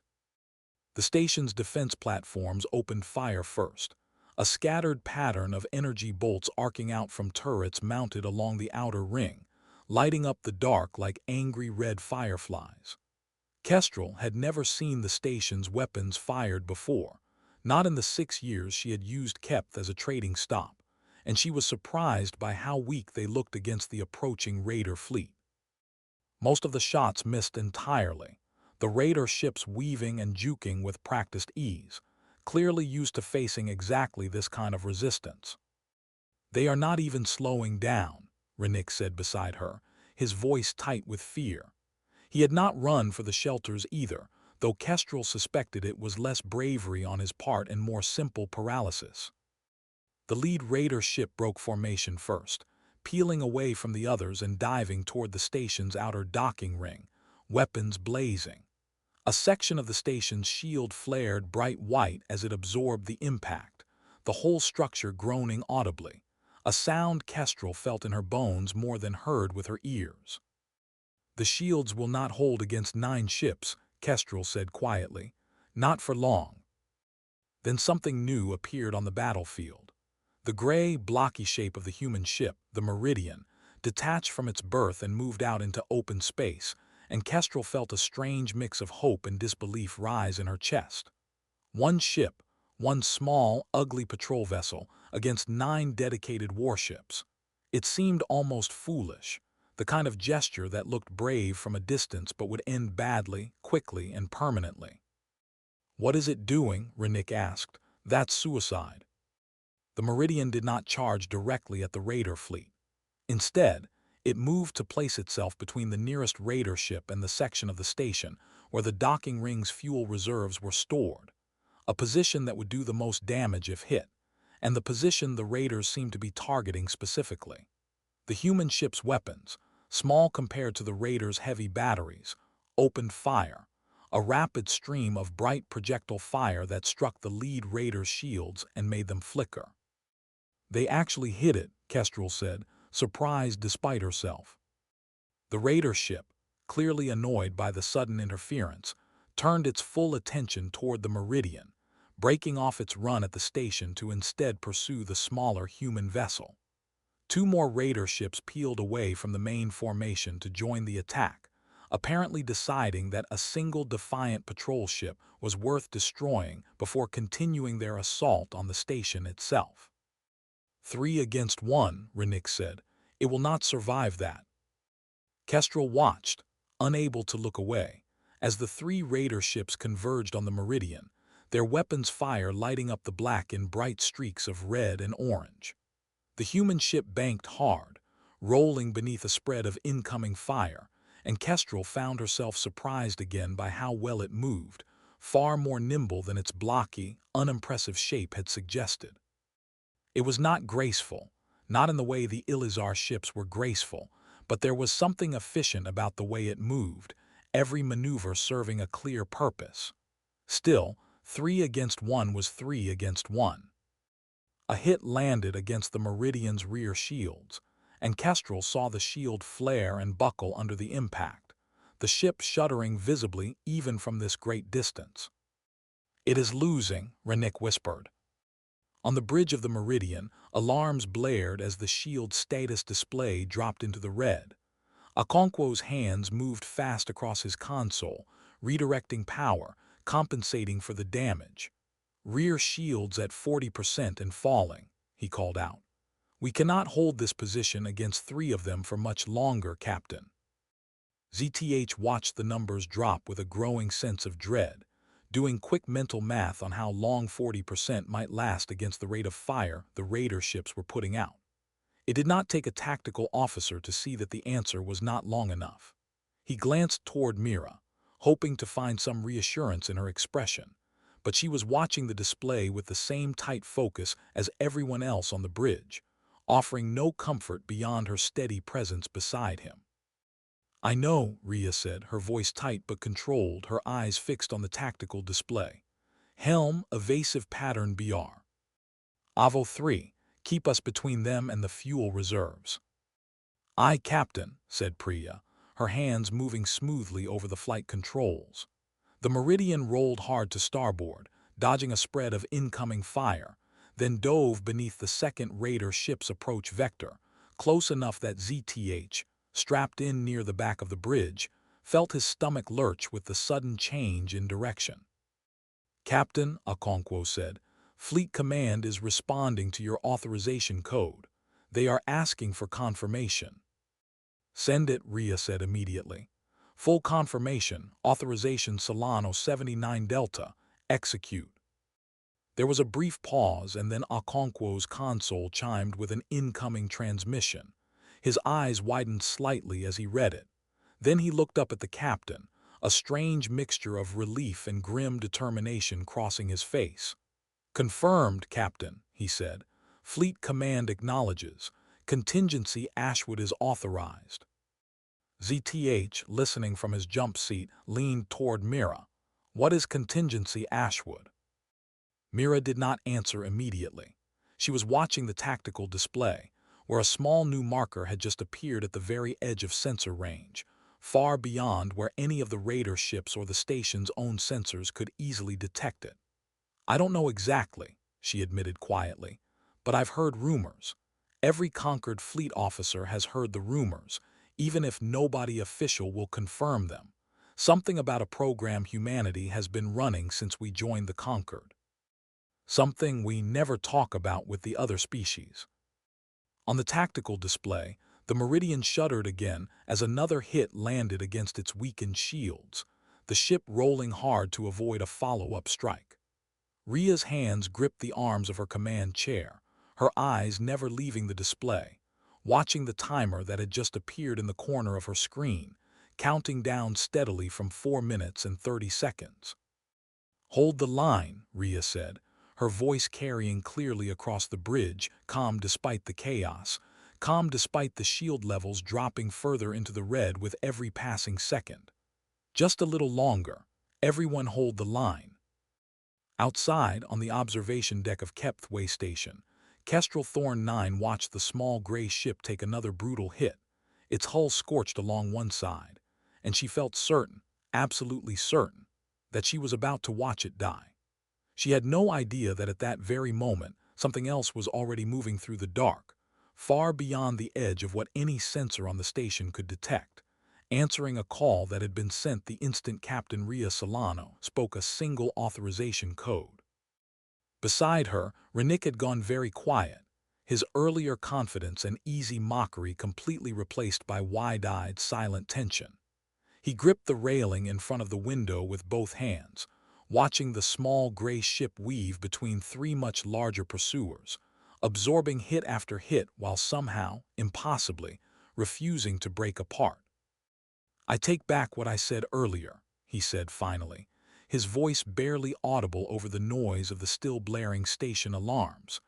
The station's defense platforms opened fire first, a scattered pattern of energy bolts arcing out from turrets mounted along the outer ring, lighting up the dark like angry red fireflies. Kestrel had never seen the station's weapons fired before, not in the 6 years she had used Keptth as a trading stop, and she was surprised by how weak they looked against the approaching Raider fleet. Most of the shots missed entirely, the Raider ships weaving and juking with practiced ease, clearly used to facing exactly this kind of resistance. They are not even slowing down, Rennick said beside her, his voice tight with fear. He had not run for the shelters either, though Kestrel suspected it was less bravery on his part and more simple paralysis. The lead raider ship broke formation first, peeling away from the others and diving toward the station's outer docking ring, weapons blazing. A section of the station's shield flared bright white as it absorbed the impact, the whole structure groaning audibly, a sound Kestrel felt in her bones more than heard with her ears. "The shields will not hold against 9 ships," Kestrel said quietly. "Not for long." Then something new appeared on the battlefield. The gray, blocky shape of the human ship, the Meridian, detached from its berth and moved out into open space, and Kestrel felt a strange mix of hope and disbelief rise in her chest. One ship, one small, ugly patrol vessel, against 9 dedicated warships. It seemed almost foolish, the kind of gesture that looked brave from a distance but would end badly, quickly, and permanently. "What is it doing?" Renick asked. "That's suicide." The Meridian did not charge directly at the raider fleet. Instead, it moved to place itself between the nearest raider ship and the section of the station where the docking ring's fuel reserves were stored, a position that would do the most damage if hit, and the position the raiders seemed to be targeting specifically. The human ship's weapons, small compared to the raiders' heavy batteries, opened fire, a rapid stream of bright projectile fire that struck the lead raider's shields and made them flicker. "They actually hit it," Kestrel said, surprised despite herself. The raider ship, clearly annoyed by the sudden interference, turned its full attention toward the Meridian, breaking off its run at the station to instead pursue the smaller human vessel. 2 more raider ships peeled away from the main formation to join the attack, apparently deciding that a single defiant patrol ship was worth destroying before continuing their assault on the station itself. 3 against 1, Renick said. "It will not survive that." Kestrel watched, unable to look away, as the 3 raider ships converged on the Meridian, their weapons' fire lighting up the black in bright streaks of red and orange. The human ship banked hard, rolling beneath a spread of incoming fire, and Kestrel found herself surprised again by how well it moved, far more nimble than its blocky, unimpressive shape had suggested. It was not graceful, not in the way the Ilizar ships were graceful, but there was something efficient about the way it moved, every maneuver serving a clear purpose. Still, 3 against 1 was 3 against 1. A hit landed against the Meridian's rear shields, and Kestrel saw the shield flare and buckle under the impact, the ship shuddering visibly even from this great distance. "It is losing," Renick whispered. On the bridge of the Meridian, alarms blared as the shield's status display dropped into the red. Okonkwo's hands moved fast across his console, redirecting power, compensating for the damage. "Rear shields at 40% and falling," he called out. "We cannot hold this position against 3 of them for much longer, Captain." ZTH watched the numbers drop with a growing sense of dread, doing quick mental math on how long 40% might last against the rate of fire the raider ships were putting out. It did not take a tactical officer to see that the answer was not long enough. He glanced toward Mira, hoping to find some reassurance in her expression, but she was watching the display with the same tight focus as everyone else on the bridge, offering no comfort beyond her steady presence beside him. "I know," Ria said, her voice tight but controlled, her eyes fixed on the tactical display. "Helm, evasive pattern BR. Avo 3, keep us between them and the fuel reserves." "Aye, Captain," said Priya, her hands moving smoothly over the flight controls. The Meridian rolled hard to starboard, dodging a spread of incoming fire, then dove beneath the second raider ship's approach vector, close enough that ZTH, strapped in near the back of the bridge, felt his stomach lurch with the sudden change in direction. "Captain," Okonkwo said, "Fleet Command is responding to your authorization code. They are asking for confirmation." "Send it," Ria said immediately. "Full confirmation, authorization Solano 79 Delta, execute." There was a brief pause, and then Okonkwo's console chimed with an incoming transmission. His eyes widened slightly as he read it. Then he looked up at the captain, a strange mixture of relief and grim determination crossing his face. "Confirmed, Captain," he said. "Fleet Command acknowledges. Contingency Ashwood is authorized." ZTH, listening from his jump seat, leaned toward Mira. "What is contingency Ashwood?" Mira did not answer immediately. She was watching the tactical display, where a small new marker had just appeared at the very edge of sensor range, far beyond where any of the Raider ships or the station's own sensors could easily detect it. "I don't know exactly," she admitted quietly, "but I've heard rumors. Every Concord fleet officer has heard the rumors, even if nobody official will confirm them. Something about a program humanity has been running since we joined the Concord. Something we never talk about with the other species." On the tactical display, the Meridian shuddered again as another hit landed against its weakened shields, the ship rolling hard to avoid a follow-up strike. Ria's hands gripped the arms of her command chair, her eyes never leaving the display, watching the timer that had just appeared in the corner of her screen, counting down steadily from 4 minutes and 30 seconds. "Hold the line," Ria said, her voice carrying clearly across the bridge, calm despite the chaos, calm despite the shield levels dropping further into the red with every passing second. "Just a little longer. Everyone hold the line." Outside, on the observation deck of Keptth Way Station, Kestrel Thorn 9 watched the small gray ship take another brutal hit, its hull scorched along one side, and she felt certain, absolutely certain, that she was about to watch it die. She had no idea that at that very moment something else was already moving through the dark, far beyond the edge of what any sensor on the station could detect, answering a call that had been sent the instant Captain Ria Solano spoke a single authorization code. Beside her, Renick had gone very quiet, his earlier confidence and easy mockery completely replaced by wide-eyed, silent tension. He gripped the railing in front of the window with both hands, watching the small gray ship weave between 3 much larger pursuers, absorbing hit after hit while somehow, impossibly, refusing to break apart. "I take back what I said earlier," he said finally, his voice barely audible over the noise of the still blaring station alarms,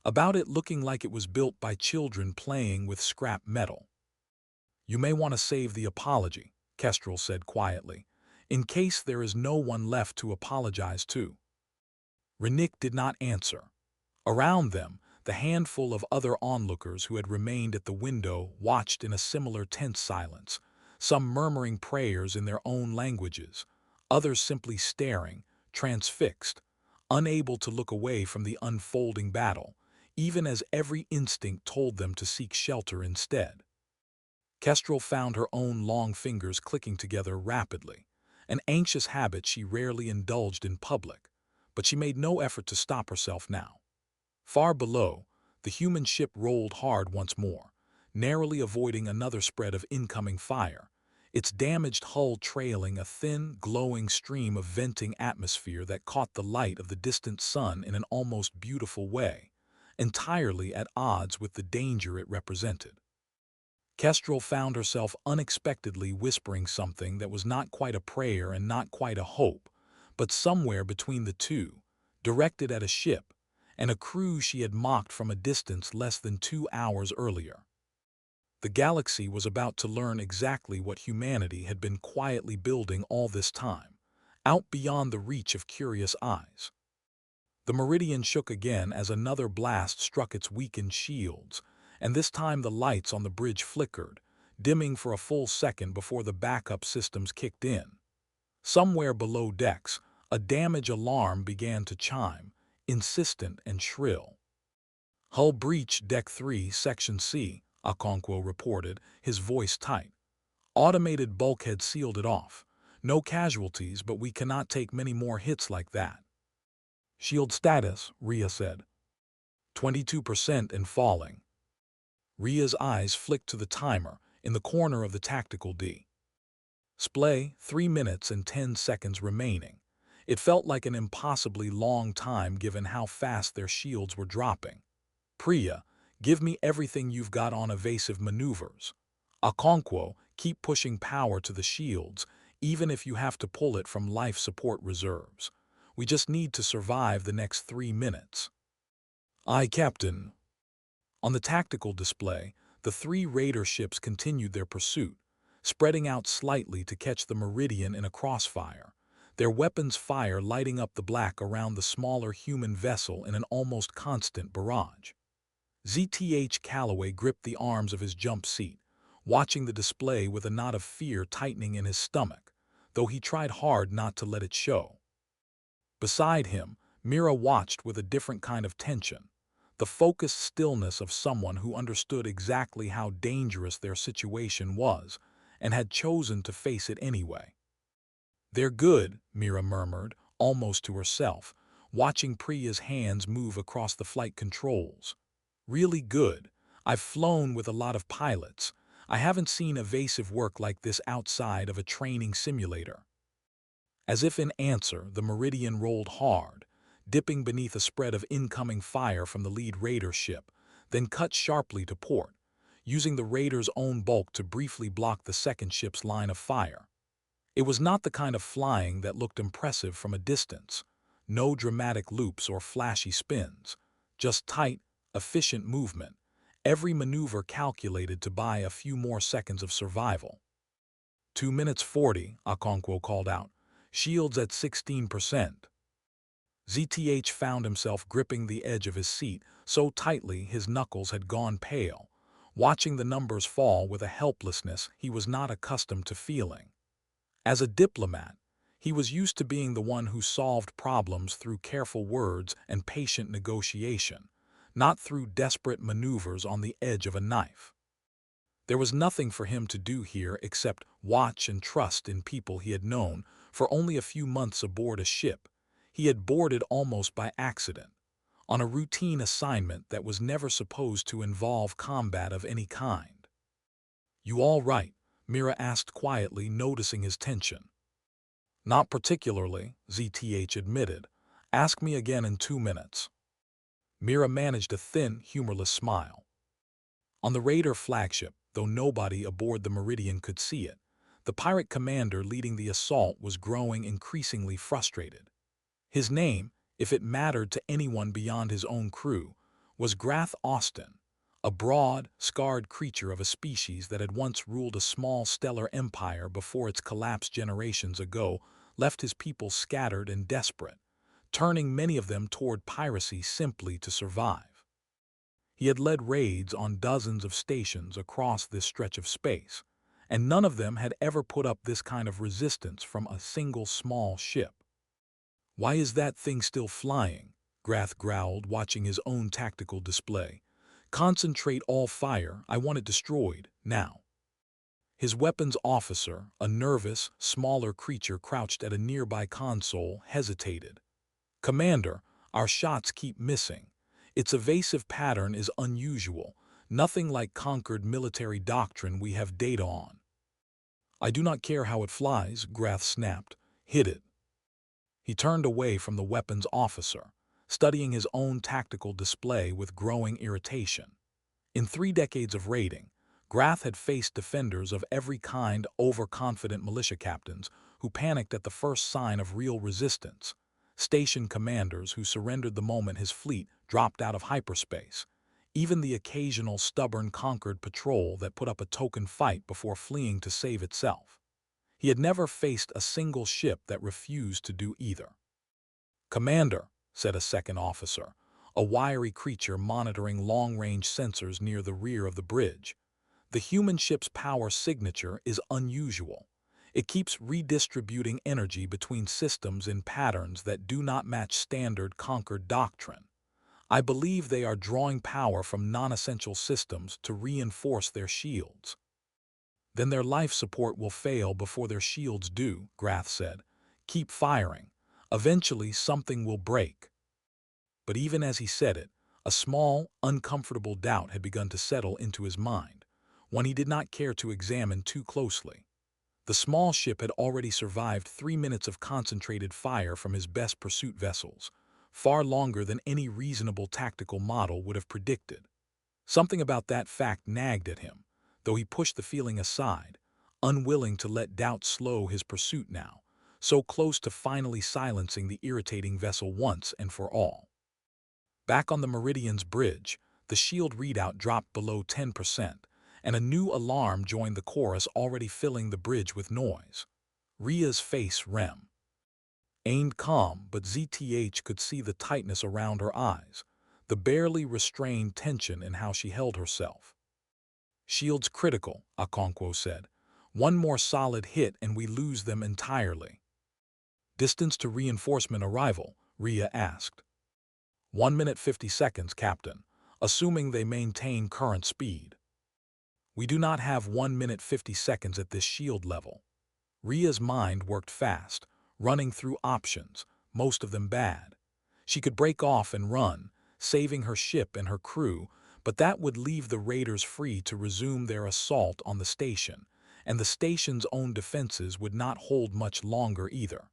about it looking like it was built by children playing with scrap metal. "You may want to save the apology," Kestrel said quietly, "in case there is no one left to apologize to." Renick did not answer. Around them, the handful of other onlookers who had remained at the window watched in a similar tense silence, some murmuring prayers in their own languages, others simply staring, transfixed, unable to look away from the unfolding battle, even as every instinct told them to seek shelter instead. Kestrel found her own long fingers clicking together rapidly, an anxious habit she rarely indulged in public, but she made no effort to stop herself now. Far below, the human ship rolled hard once more, narrowly avoiding another spread of incoming fire, its damaged hull trailing a thin, glowing stream of venting atmosphere that caught the light of the distant sun in an almost beautiful way, entirely at odds with the danger it represented. Kestrel found herself unexpectedly whispering something that was not quite a prayer and not quite a hope, but somewhere between the two, directed at a ship, and a crew she had mocked from a distance less than 2 hours earlier. The galaxy was about to learn exactly what humanity had been quietly building all this time, out beyond the reach of curious eyes. The Meridian shook again as another blast struck its weakened shields, and this time the lights on the bridge flickered, dimming for a full second before the backup systems kicked in. Somewhere below decks, a damage alarm began to chime, insistent and shrill. "Hull breach, Deck 3, Section C," Okonkwo reported, his voice tight. "Automated bulkhead sealed it off. No casualties, but we cannot take many more hits like that." "Shield status," Ria said. 22% and falling." Ria's eyes flicked to the timer in the corner of the tactical display, 3 minutes and 10 seconds remaining. It felt like an impossibly long time given how fast their shields were dropping. "Priya, give me everything you've got on evasive maneuvers." Okonkwo, keep pushing power to the shields, even if you have to pull it from life support reserves. We just need to survive the next 3 minutes. Aye, Captain. On the tactical display, the 3 Raider ships continued their pursuit, spreading out slightly to catch the Meridian in a crossfire, their weapons' fire lighting up the black around the smaller human vessel in an almost constant barrage. ZTH Calloway gripped the arms of his jump seat, watching the display with a knot of fear tightening in his stomach, though he tried hard not to let it show. Beside him, Mira watched with a different kind of tension, the focused stillness of someone who understood exactly how dangerous their situation was and had chosen to face it anyway. "They're good," Mira murmured, almost to herself, watching Priya's hands move across the flight controls. "Really good. I've flown with a lot of pilots. I haven't seen evasive work like this outside of a training simulator." As if in answer, the Meridian rolled hard, dipping beneath a spread of incoming fire from the lead Raider ship, then cut sharply to port, using the Raider's own bulk to briefly block the second ship's line of fire. It was not the kind of flying that looked impressive from a distance. No dramatic loops or flashy spins, just tight, efficient movement, every maneuver calculated to buy a few more seconds of survival. 2 minutes 40, Okonkwo called out. Shields at 16%. ZTH found himself gripping the edge of his seat so tightly his knuckles had gone pale, watching the numbers fall with a helplessness he was not accustomed to feeling. As a diplomat, he was used to being the one who solved problems through careful words and patient negotiation, not through desperate maneuvers on the edge of a knife. There was nothing for him to do here except watch and trust in people he had known for only a few months aboard a ship he had boarded almost by accident, on a routine assignment that was never supposed to involve combat of any kind. "You all right?" Mira asked quietly, noticing his tension. "Not particularly," ZTH admitted. "Ask me again in 2 minutes." Mira managed a thin, humorless smile. On the Raider flagship, though nobody aboard the Meridian could see it, the pirate commander leading the assault was growing increasingly frustrated. His name, if it mattered to anyone beyond his own crew, was Grath Austin, a broad, scarred creature of a species that had once ruled a small stellar empire before its collapse generations ago left his people scattered and desperate, turning many of them toward piracy simply to survive. He had led raids on dozens of stations across this stretch of space, and none of them had ever put up this kind of resistance from a single small ship. "Why is that thing still flying?" Grath growled, watching his own tactical display. "Concentrate all fire, I want it destroyed, now." His weapons officer, a nervous, smaller creature crouched at a nearby console, hesitated. "Commander, our shots keep missing. Its evasive pattern is unusual, nothing like Concord military doctrine we have data on." "I do not care how it flies," Grath snapped. "Hit it." He turned away from the weapons officer, studying his own tactical display with growing irritation. In 3 decades of raiding, Grath had faced defenders of every kind, overconfident militia captains who panicked at the first sign of real resistance, station commanders who surrendered the moment his fleet dropped out of hyperspace, even the occasional stubborn Concord patrol that put up a token fight before fleeing to save itself. He had never faced a single ship that refused to do either. "Commander," said a second officer, a wiry creature monitoring long-range sensors near the rear of the bridge, "the human ship's power signature is unusual. It keeps redistributing energy between systems in patterns that do not match standard Concord doctrine. I believe they are drawing power from non-essential systems to reinforce their shields." "Then their life support will fail before their shields do," Grath said. "Keep firing. Eventually something will break." But even as he said it, a small, uncomfortable doubt had begun to settle into his mind, one he did not care to examine too closely. The small ship had already survived 3 minutes of concentrated fire from his best pursuit vessels, far longer than any reasonable tactical model would have predicted. Something about that fact nagged at him, though he pushed the feeling aside, unwilling to let doubt slow his pursuit now, so close to finally silencing the irritating vessel once and for all. Back on the Meridian's bridge, the shield readout dropped below 10%, and a new alarm joined the chorus already filling the bridge with noise. Ria's face remained calm, but ZTH could see the tightness around her eyes, the barely restrained tension in how she held herself. "Shield's critical," Okonkwo said. "One more solid hit and we lose them entirely." "Distance to reinforcement arrival?" Ria asked. 1 minute 50 seconds, Captain, assuming they maintain current speed. "We do not have 1 minute 50 seconds at this shield level." Ria's mind worked fast, running through options, most of them bad. She could break off and run, saving her ship and her crew, but that would leave the raiders free to resume their assault on the station, and the station's own defenses would not hold much longer either.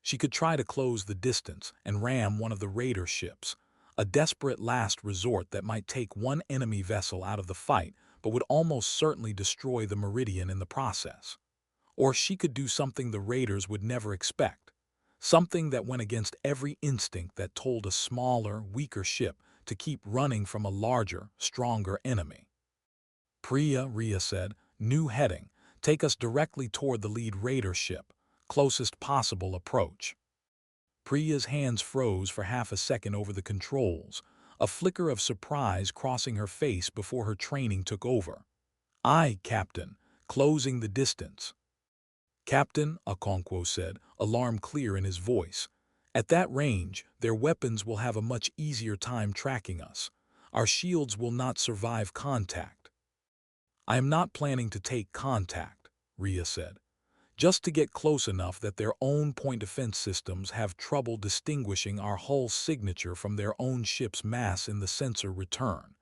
She could try to close the distance and ram one of the raider ships, a desperate last resort that might take one enemy vessel out of the fight but would almost certainly destroy the Meridian in the process. Or she could do something the raiders would never expect, something that went against every instinct that told a smaller, weaker ship to keep running from a larger, stronger enemy. Ria said, "New heading. Take us directly toward the lead raider ship. Closest possible approach." Priya's hands froze for half a second over the controls, a flicker of surprise crossing her face before her training took over. "Aye, Captain, closing the distance." "Captain," Okonkwo said, alarm clear in his voice, "at that range, their weapons will have a much easier time tracking us. Our shields will not survive contact." "I am not planning to take contact," Ria said. "Just to get close enough that their own point defense systems have trouble distinguishing our hull signature from their own ship's mass in the sensor return.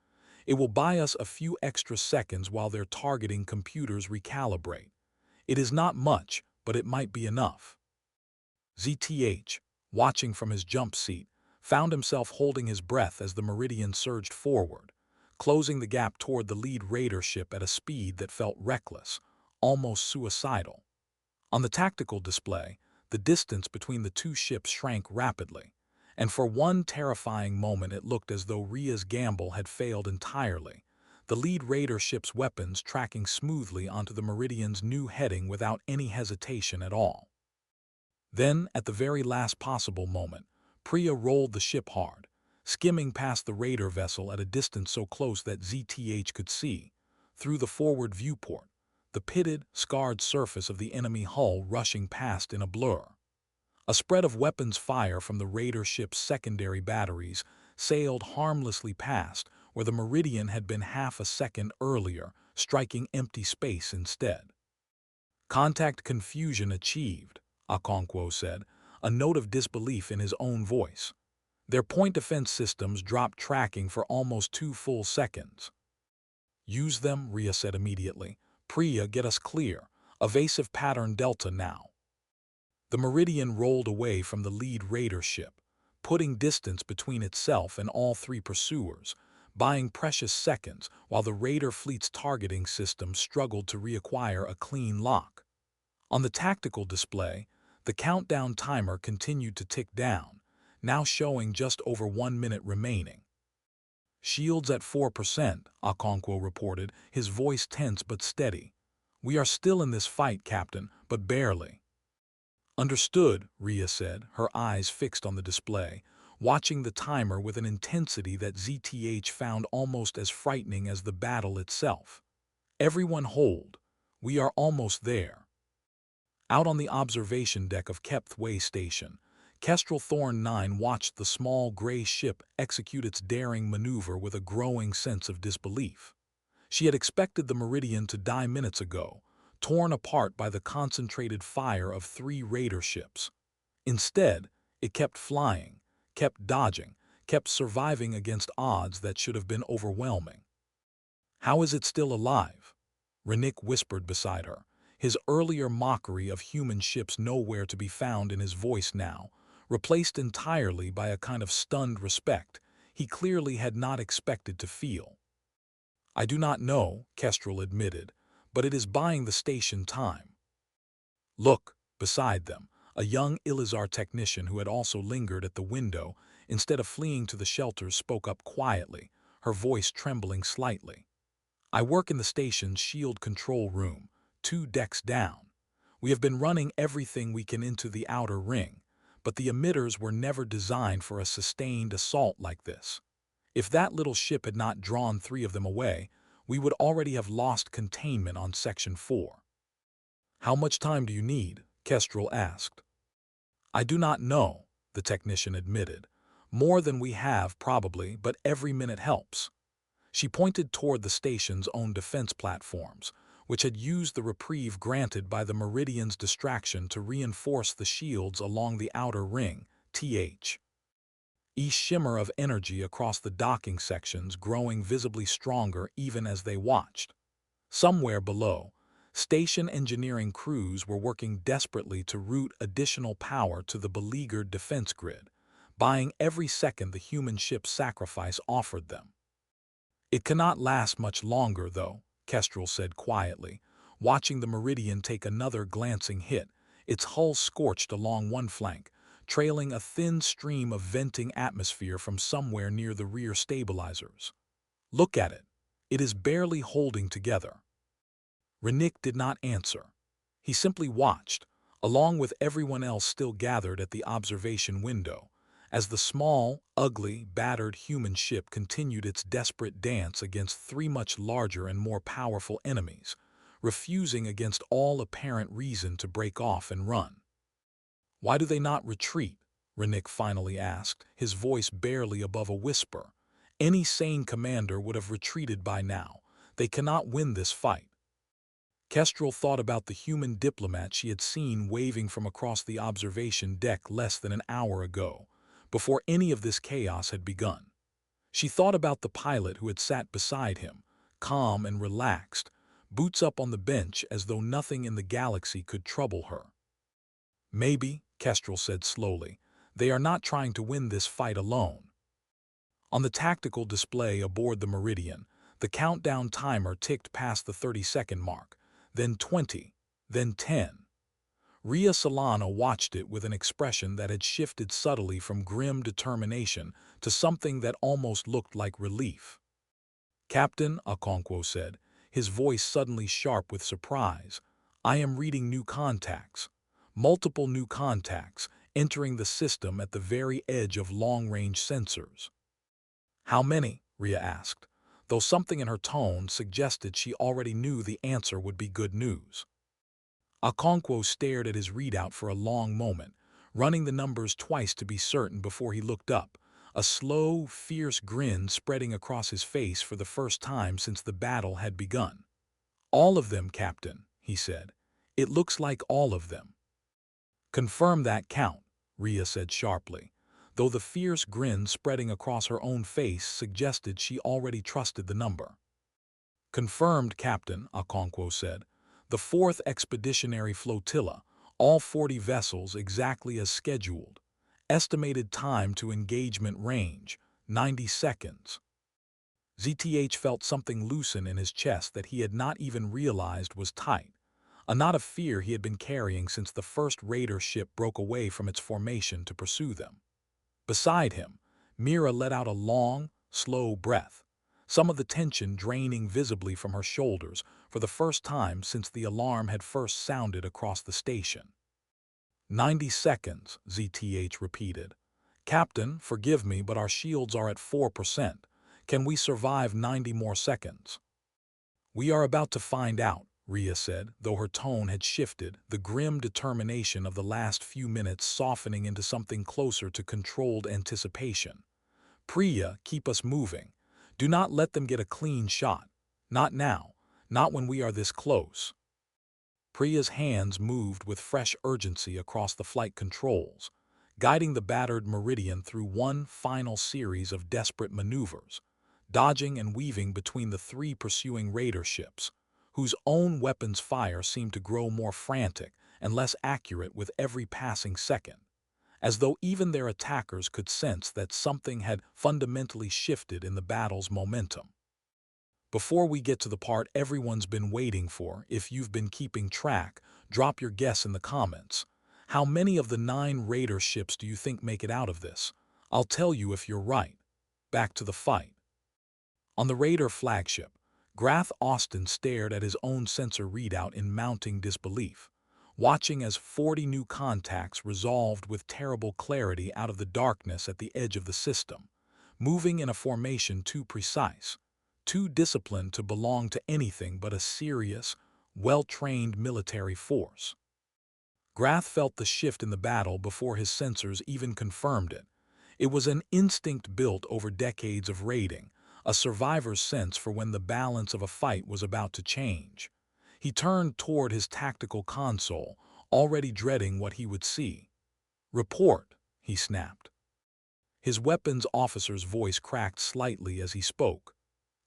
It will buy us a few extra seconds while their targeting computers recalibrate. It is not much, but it might be enough." ZTH, watching from his jump seat, found himself holding his breath as the Meridian surged forward, closing the gap toward the lead raider ship at a speed that felt reckless, almost suicidal. On the tactical display, the distance between the two ships shrank rapidly, and for one terrifying moment it looked as though Ria's gamble had failed entirely, the lead raider ship's weapons tracking smoothly onto the Meridian's new heading without any hesitation at all. Then, at the very last possible moment, Priya rolled the ship hard, skimming past the raider vessel at a distance so close that ZTH could see, through the forward viewport, the pitted, scarred surface of the enemy hull rushing past in a blur. A spread of weapons fire from the raider ship's secondary batteries sailed harmlessly past where the Meridian had been half a second earlier, striking empty space instead. "Contact confusion achieved," Okonkwo said, a note of disbelief in his own voice. "Their point defense systems dropped tracking for almost 2 full seconds." "Use them," Ria said immediately. "Priya, get us clear. Evasive pattern Delta now." The Meridian rolled away from the lead raider ship, putting distance between itself and all three pursuers, buying precious seconds while the raider fleet's targeting system struggled to reacquire a clean lock. On the tactical display, the countdown timer continued to tick down, now showing just over 1 minute remaining. "Shields at 4%, Okonkwo reported, his voice tense but steady. "We are still in this fight, Captain, but barely." "Understood," Ria said, her eyes fixed on the display, watching the timer with an intensity that ZTH found almost as frightening as the battle itself. "Everyone hold. We are almost there." Out on the observation deck of Keptth Way Station, Kestrel Thorn 9 watched the small gray ship execute its daring maneuver with a growing sense of disbelief. She had expected the Meridian to die minutes ago, torn apart by the concentrated fire of 3 raider ships. Instead, it kept flying, kept dodging, kept surviving against odds that should have been overwhelming. "How is it still alive?" Renick whispered beside her, his earlier mockery of human ships nowhere to be found in his voice now, replaced entirely by a kind of stunned respect he clearly had not expected to feel. I do not know, Kestrel admitted, but it is buying the station time. Look, beside them, a young Ilizar technician who had also lingered at the window, instead of fleeing to the shelters, spoke up quietly, her voice trembling slightly. I work in the station's shield control room, 2 decks down. We have been running everything we can into the outer ring, but the emitters were never designed for a sustained assault like this. If that little ship had not drawn 3 of them away, we would already have lost containment on Section 4. How much time do you need? Kestrel asked. I do not know, the technician admitted. More than we have, probably, but every minute helps. She pointed toward the station's own defense platforms, which had used the reprieve granted by the Meridian's distraction to reinforce the shields along the outer ring, each shimmer of energy across the docking sections growing visibly stronger even as they watched. Somewhere below, station engineering crews were working desperately to route additional power to the beleaguered defense grid, buying every second the human ship's sacrifice offered them. It cannot last much longer, though, Kestrel said quietly, watching the Meridian take another glancing hit, its hull scorched along one flank, trailing a thin stream of venting atmosphere from somewhere near the rear stabilizers. Look at it. It is barely holding together. Renick did not answer. He simply watched, along with everyone else still gathered at the observation window, as the small, ugly, battered human ship continued its desperate dance against 3 much larger and more powerful enemies, refusing against all apparent reason to break off and run. Why do they not retreat? Renick finally asked, his voice barely above a whisper. Any sane commander would have retreated by now. They cannot win this fight. Kestrel thought about the human diplomat she had seen waving from across the observation deck less than an hour ago, before any of this chaos had begun. She thought about the pilot who had sat beside him, calm and relaxed, boots up on the bench as though nothing in the galaxy could trouble her. Maybe, Kestrel said slowly, they are not trying to win this fight alone. On the tactical display aboard the Meridian, the countdown timer ticked past the 30-second mark, then 20, then 10. Ria Solano watched it with an expression that had shifted subtly from grim determination to something that almost looked like relief. Captain, Okonkwo said, his voice suddenly sharp with surprise, I am reading new contacts. Multiple new contacts entering the system at the very edge of long-range sensors. How many? Ria asked, though something in her tone suggested she already knew the answer would be good news. Okonkwo stared at his readout for a long moment, running the numbers twice to be certain before he looked up, a slow, fierce grin spreading across his face for the first time since the battle had begun. All of them, Captain, he said. It looks like all of them. Confirm that count, Ria said sharply, though the fierce grin spreading across her own face suggested she already trusted the number. Confirmed, Captain, Okonkwo said. The 4th Expeditionary Flotilla, all 40 vessels exactly as scheduled. Estimated time to engagement range, 90 seconds. ZTH felt something loosen in his chest that he had not even realized was tight, a knot of fear he had been carrying since the first Raider ship broke away from its formation to pursue them. Beside him, Mira let out a long, slow breath, some of the tension draining visibly from her shoulders for the first time since the alarm had first sounded across the station. 90 seconds, ZTH repeated. Captain, forgive me, but our shields are at 4%. Can we survive 90 more seconds? We are about to find out, Ria said, though her tone had shifted, the grim determination of the last few minutes softening into something closer to controlled anticipation. Priya, keep us moving. Do not let them get a clean shot. Not now. Not when we are this close. Priya's hands moved with fresh urgency across the flight controls, guiding the battered Meridian through one final series of desperate maneuvers, dodging and weaving between the 3 pursuing Raider ships, whose own weapons fire seemed to grow more frantic and less accurate with every passing second, as though even their attackers could sense that something had fundamentally shifted in the battle's momentum. Before we get to the part everyone's been waiting for, if you've been keeping track, drop your guess in the comments. How many of the 9 Raider ships do you think make it out of this? I'll tell you if you're right. Back to the fight. On the Raider flagship, Grath Austin stared at his own sensor readout in mounting disbelief, watching as 40 new contacts resolved with terrible clarity out of the darkness at the edge of the system, moving in a formation too precise, too disciplined to belong to anything but a serious, well-trained military force. Grath felt the shift in the battle before his sensors even confirmed it. It was an instinct built over decades of raiding, a survivor's sense for when the balance of a fight was about to change. He turned toward his tactical console, already dreading what he would see. "Report," he snapped. His weapons officer's voice cracked slightly as he spoke.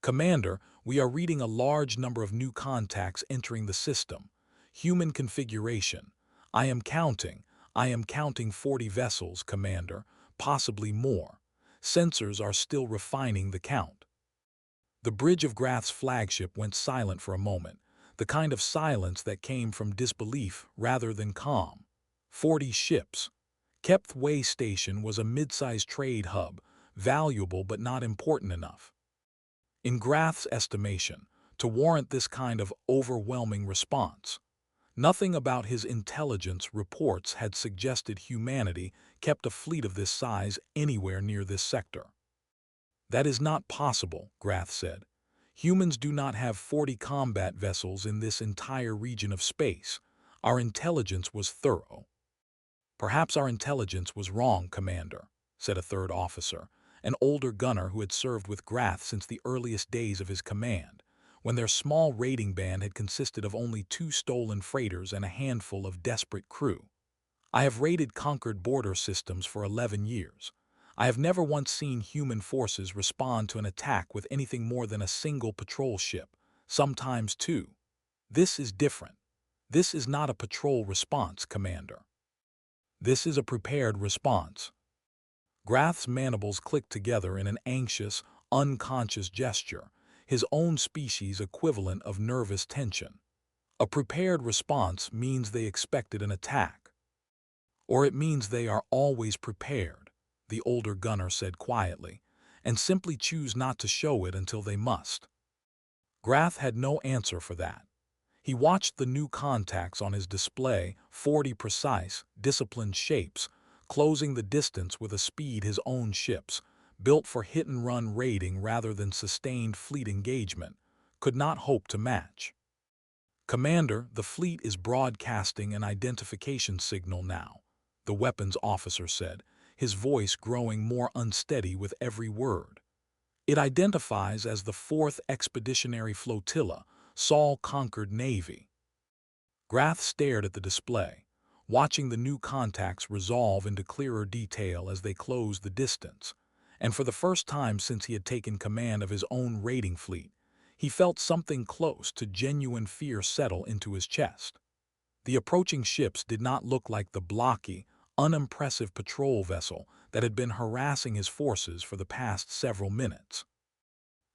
"Commander, we are reading a large number of new contacts entering the system. Human configuration. I am counting 40 vessels, Commander, possibly more. Sensors are still refining the count." The bridge of Grath's flagship went silent for a moment, the kind of silence that came from disbelief rather than calm. 40 ships. Keptth Way Station was a mid-sized trade hub, valuable but not important enough, in Grath's estimation, to warrant this kind of overwhelming response. Nothing about his intelligence reports had suggested humanity kept a fleet of this size anywhere near this sector. "That is not possible," Grath said. "Humans do not have 40 combat vessels in this entire region of space. Our intelligence was thorough." "Perhaps our intelligence was wrong, Commander," said a third officer, an older gunner who had served with Grath since the earliest days of his command, when their small raiding band had consisted of only 2 stolen freighters and a handful of desperate crew. "I have raided Concord border systems for 11 years. I have never once seen human forces respond to an attack with anything more than a single patrol ship, sometimes 2. This is different. This is not a patrol response, Commander. This is a prepared response." Grath's mandibles clicked together in an anxious, unconscious gesture, his own species equivalent of nervous tension. A prepared response means they expected an attack. "Or it means they are always prepared," the older gunner said quietly, "and simply choose not to show it until they must." Grath had no answer for that. He watched the new contacts on his display, 40 precise, disciplined shapes, closing the distance with a speed his own ships, built for hit-and-run raiding rather than sustained fleet engagement, could not hope to match. "Commander, the fleet is broadcasting an identification signal now," the weapons officer said, his voice growing more unsteady with every word. "It identifies as the 4th Expeditionary Flotilla, Saul Concord Navy." Grath stared at the display, watching the new contacts resolve into clearer detail as they closed the distance, and for the first time since he had taken command of his own raiding fleet, he felt something close to genuine fear settle into his chest. The approaching ships did not look like the blocky, unimpressive patrol vessel that had been harassing his forces for the past several minutes.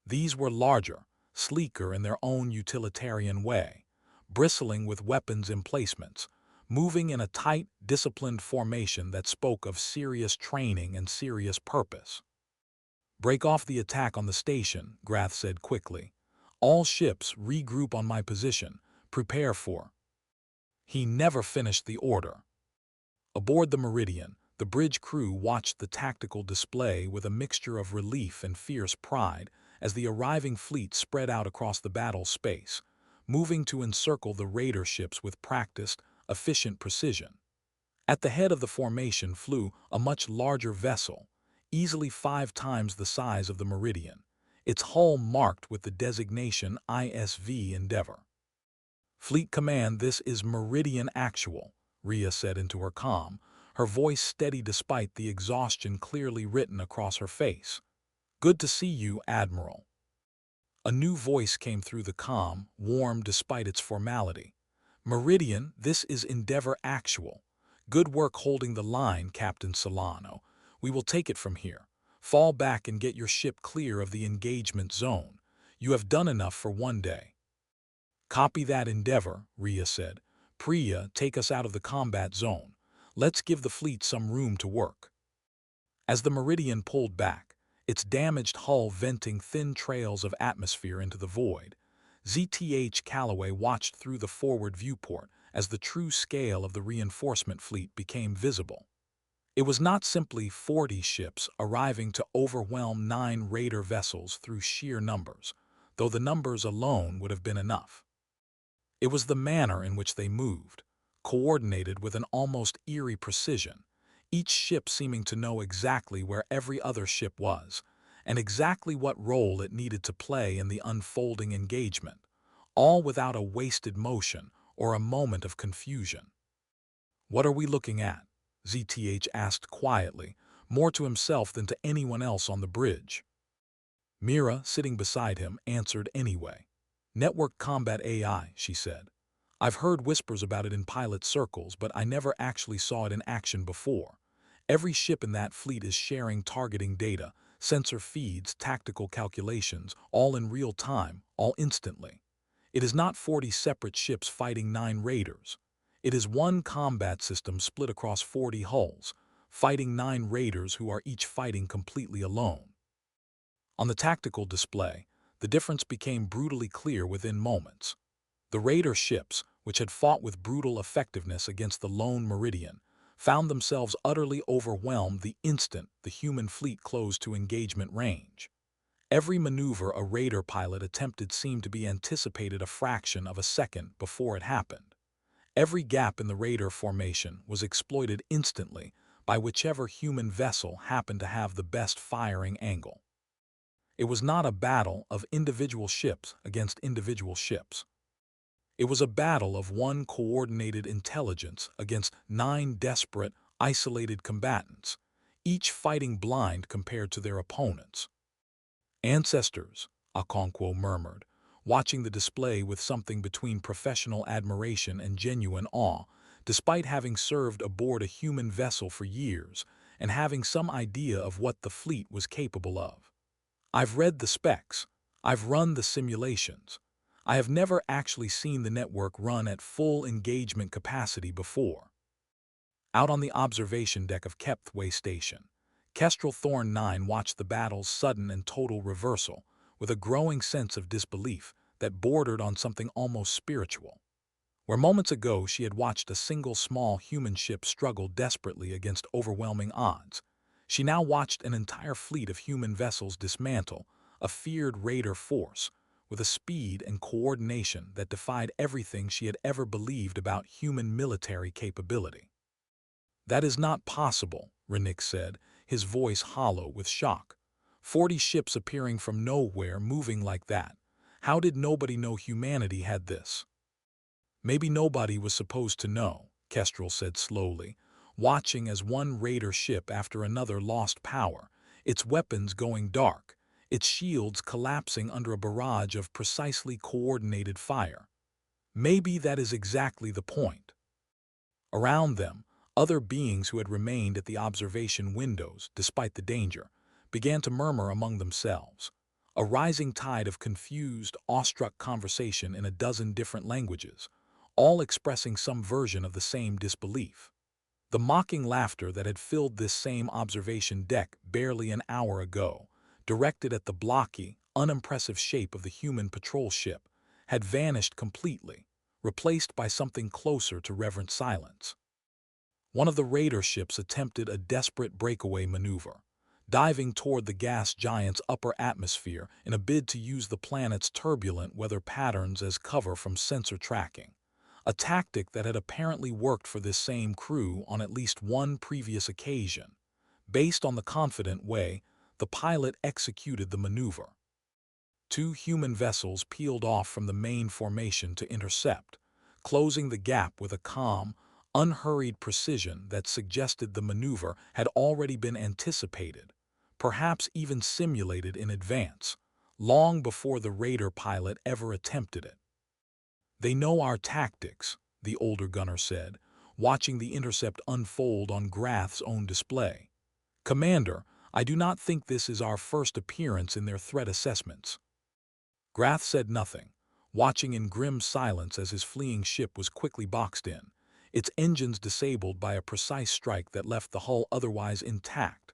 These were larger, sleeker in their own utilitarian way, bristling with weapons emplacements, moving in a tight, disciplined formation that spoke of serious training and serious purpose. "Break off the attack on the station," Grath said quickly. "All ships regroup on my position. Prepare for—" He never finished the order. Aboard the Meridian, the bridge crew watched the tactical display with a mixture of relief and fierce pride as the arriving fleet spread out across the battle space, moving to encircle the raider ships with practiced, efficient precision. At the head of the formation flew a much larger vessel, easily 5 times the size of the Meridian, its hull marked with the designation ISV Endeavor. "Fleet Command, this is Meridian Actual," Ria said into her comm, her voice steady despite the exhaustion clearly written across her face. "Good to see you, Admiral." A new voice came through the comm, warm despite its formality. "Meridian, this is Endeavor Actual. Good work holding the line, Captain Solano. We will take it from here. Fall back and get your ship clear of the engagement zone. You have done enough for one day. Copy that endeavor, Ria said. Priya, take us out of the combat zone. Let's give the fleet some room to work. As the Meridian pulled back, its damaged hull venting thin trails of atmosphere into the void, ZTH Calloway watched through the forward viewport as the true scale of the reinforcement fleet became visible. It was not simply 40 ships arriving to overwhelm 9 raider vessels through sheer numbers, though the numbers alone would have been enough. It was the manner in which they moved, coordinated with an almost eerie precision, each ship seeming to know exactly where every other ship was, and exactly what role it needed to play in the unfolding engagement, all without a wasted motion or a moment of confusion. "What are we looking at?" ZTH asked quietly, more to himself than to anyone else on the bridge. Mira, sitting beside him, answered anyway. "Network combat AI," she said. "I've heard whispers about it in pilot circles, but I never actually saw it in action before. Every ship in that fleet is sharing targeting data, sensor feeds, tactical calculations, all in real time, all instantly. It is not 40 separate ships fighting 9 raiders. It is one combat system split across 40 hulls, fighting 9 raiders who are each fighting completely alone." On the tactical display, the difference became brutally clear within moments. The raider ships, which had fought with brutal effectiveness against the lone Meridian, found themselves utterly overwhelmed the instant the human fleet closed to engagement range. Every maneuver a raider pilot attempted seemed to be anticipated a fraction of a second before it happened. Every gap in the raider formation was exploited instantly by whichever human vessel happened to have the best firing angle. It was not a battle of individual ships against individual ships. It was a battle of one coordinated intelligence against 9 desperate, isolated combatants, each fighting blind compared to their opponents. "Ancestors," Okonkwo murmured, watching the display with something between professional admiration and genuine awe, despite having served aboard a human vessel for years and having some idea of what the fleet was capable of. "I've read the specs. I've run the simulations. I have never actually seen the network run at full engagement capacity before." Out on the observation deck of Keptth Way Station, Kestrel Thorn 9 watched the battle's sudden and total reversal with a growing sense of disbelief that bordered on something almost spiritual. Where moments ago she had watched a single small human ship struggle desperately against overwhelming odds, she now watched an entire fleet of human vessels dismantle a feared raider force with a speed and coordination that defied everything she had ever believed about human military capability. "That is not possible," Rennick said, his voice hollow with shock. 40 ships appearing from nowhere moving like that. How did nobody know humanity had this?" "Maybe nobody was supposed to know," Kestrel said slowly, watching as one raider ship after another lost power, its weapons going dark, its shields collapsing under a barrage of precisely coordinated fire. "Maybe that is exactly the point." Around them, other beings who had remained at the observation windows, despite the danger, began to murmur among themselves, a rising tide of confused, awestruck conversation in a dozen different languages, all expressing some version of the same disbelief. The mocking laughter that had filled this same observation deck barely an hour ago, directed at the blocky, unimpressive shape of the human patrol ship, had vanished completely, replaced by something closer to reverent silence. One of the raider ships attempted a desperate breakaway maneuver, diving toward the gas giant's upper atmosphere in a bid to use the planet's turbulent weather patterns as cover from sensor tracking, a tactic that had apparently worked for this same crew on at least one previous occasion. Based on the confident way the pilot executed the maneuver, 2 human vessels peeled off from the main formation to intercept, closing the gap with a calm, unhurried precision that suggested the maneuver had already been anticipated, perhaps even simulated in advance, long before the raider pilot ever attempted it. "They know our tactics," the older gunner said, watching the intercept unfold on Grath's own display. "Commander, I do not think this is our first appearance in their threat assessments." Grath said nothing, watching in grim silence as his fleeing ship was quickly boxed in, its engines disabled by a precise strike that left the hull otherwise intact,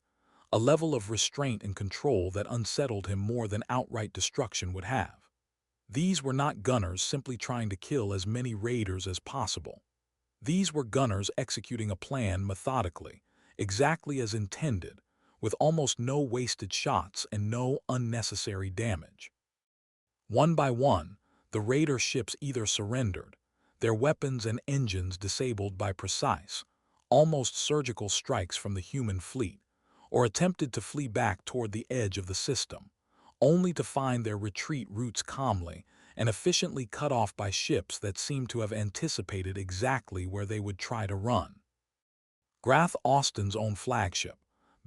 a level of restraint and control that unsettled him more than outright destruction would have. These were not gunners simply trying to kill as many raiders as possible. These were gunners executing a plan methodically, exactly as intended, with almost no wasted shots and no unnecessary damage. One by one, the raider ships either surrendered, their weapons and engines disabled by precise, almost surgical strikes from the human fleet, or attempted to flee back toward the edge of the system, only to find their retreat routes calmly and efficiently cut off by ships that seemed to have anticipated exactly where they would try to run. Grath Austin's own flagship,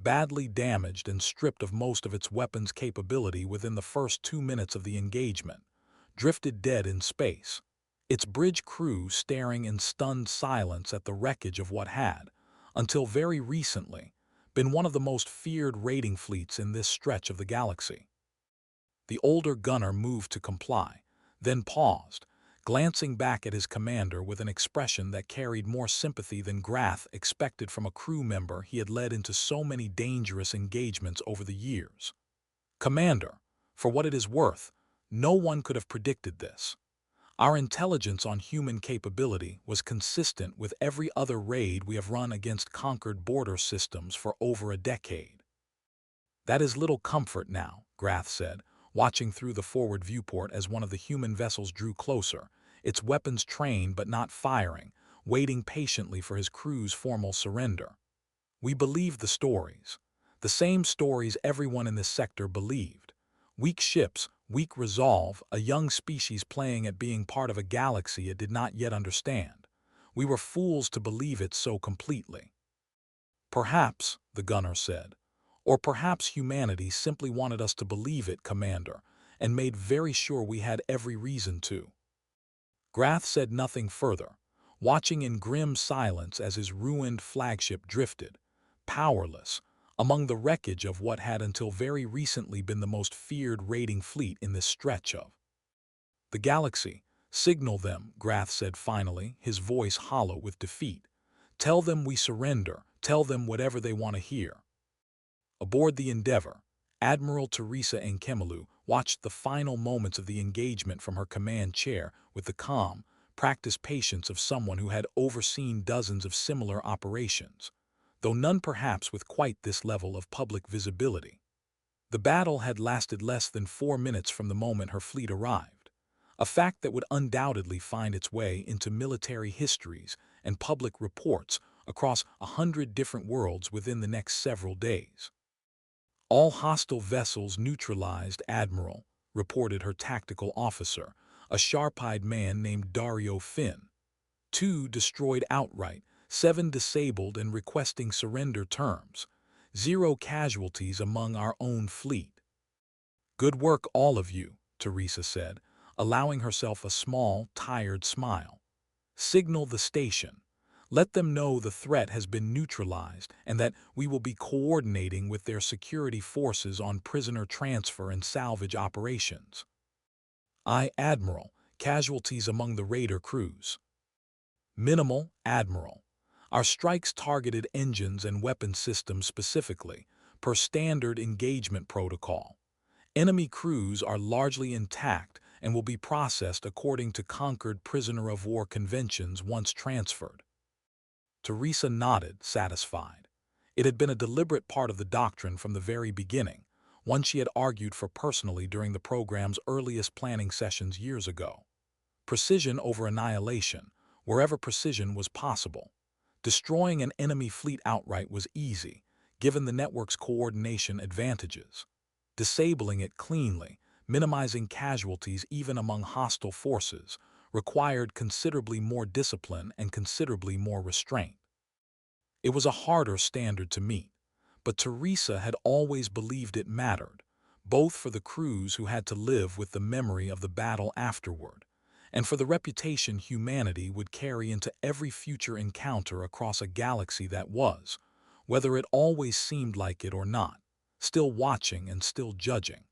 badly damaged and stripped of most of its weapons capability within the first 2 minutes of the engagement, drifted dead in space, its bridge crew staring in stunned silence at the wreckage of what had, until very recently, been one of the most feared raiding fleets in this stretch of the galaxy. The older gunner moved to comply, then paused, glancing back at his commander with an expression that carried more sympathy than Grath expected from a crew member he had led into so many dangerous engagements over the years. "Commander, for what it is worth, no one could have predicted this. Our intelligence on human capability was consistent with every other raid we have run against conquered border systems for over a decade." "That is little comfort now," Grath said, watching through the forward viewport as one of the human vessels drew closer, its weapons trained but not firing, waiting patiently for his crew's formal surrender. "We believed the stories. The same stories everyone in this sector believed. Weak ships, weak resolve, a young species playing at being part of a galaxy it did not yet understand. We were fools to believe it so completely." "Perhaps," the gunner said, "or perhaps humanity simply wanted us to believe it, Commander, and made very sure we had every reason to." Grath said nothing further, watching in grim silence as his ruined flagship drifted, powerless, among the wreckage of what had until very recently been the most feared raiding fleet in this stretch of the galaxy. "Signal them," Grath said finally, his voice hollow with defeat. "Tell them we surrender, tell them whatever they want to hear." Aboard the Endeavour, Admiral Teresa Nkemelu watched the final moments of the engagement from her command chair with the calm, practiced patience of someone who had overseen dozens of similar operations, though none perhaps with quite this level of public visibility. The battle had lasted less than 4 minutes from the moment her fleet arrived, a fact that would undoubtedly find its way into military histories and public reports across 100 different worlds within the next several days. "All hostile vessels neutralized, Admiral," reported her tactical officer, a sharp-eyed man named Dario Finn. "2 destroyed outright, 7 disabled and requesting surrender terms. 0 casualties among our own fleet." "Good work, all of you," Teresa said, allowing herself a small, tired smile. "Signal the station. Let them know the threat has been neutralized and that we will be coordinating with their security forces on prisoner transfer and salvage operations." "Aye, Admiral. Casualties among the raider crews?" "Minimal, Admiral. Our strikes targeted engines and weapon systems specifically, per standard engagement protocol. Enemy crews are largely intact and will be processed according to Concord prisoner of war conventions once transferred." Teresa nodded, satisfied. It had been a deliberate part of the doctrine from the very beginning, one she had argued for personally during the program's earliest planning sessions years ago. Precision over annihilation, wherever precision was possible. Destroying an enemy fleet outright was easy, given the network's coordination advantages. Disabling it cleanly, minimizing casualties even among hostile forces, required considerably more discipline and considerably more restraint. It was a harder standard to meet, but Teresa had always believed it mattered, both for the crews who had to live with the memory of the battle afterward, and for the reputation humanity would carry into every future encounter across a galaxy that was, whether it always seemed like it or not, still watching and still judging.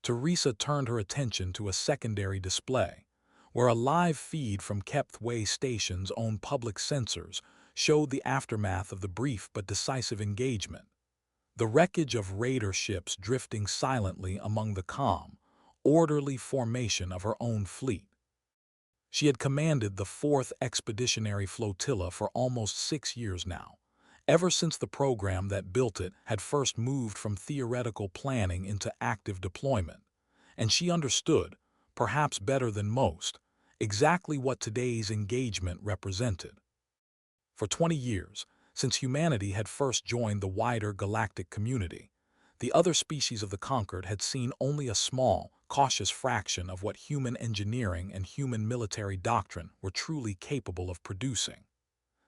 Teresa turned her attention to a secondary display, where a live feed from Keptth Way Station's own public sensors showed the aftermath of the brief but decisive engagement. The wreckage of raider ships drifting silently among the calm, orderly formation of her own fleet. She had commanded the 4th Expeditionary Flotilla for almost 6 years now, ever since the program that built it had first moved from theoretical planning into active deployment, and she understood, perhaps better than most, exactly what today's engagement represented. For 20 years, since humanity had first joined the wider galactic community, the other species of the Concord had seen only a small, cautious fraction of what human engineering and human military doctrine were truly capable of producing.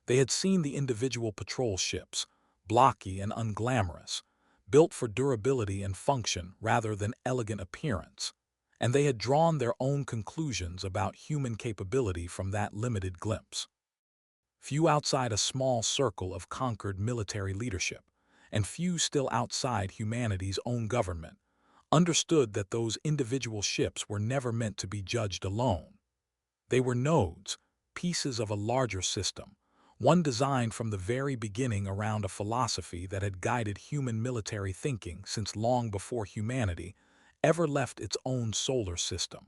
They had seen the individual patrol ships, blocky and unglamorous, built for durability and function rather than elegant appearance, and they had drawn their own conclusions about human capability from that limited glimpse. Few outside a small circle of conquered military leadership, and few still outside humanity's own government, understood that those individual ships were never meant to be judged alone. They were nodes, pieces of a larger system, one designed from the very beginning around a philosophy that had guided human military thinking since long before humanity ever left its own solar system.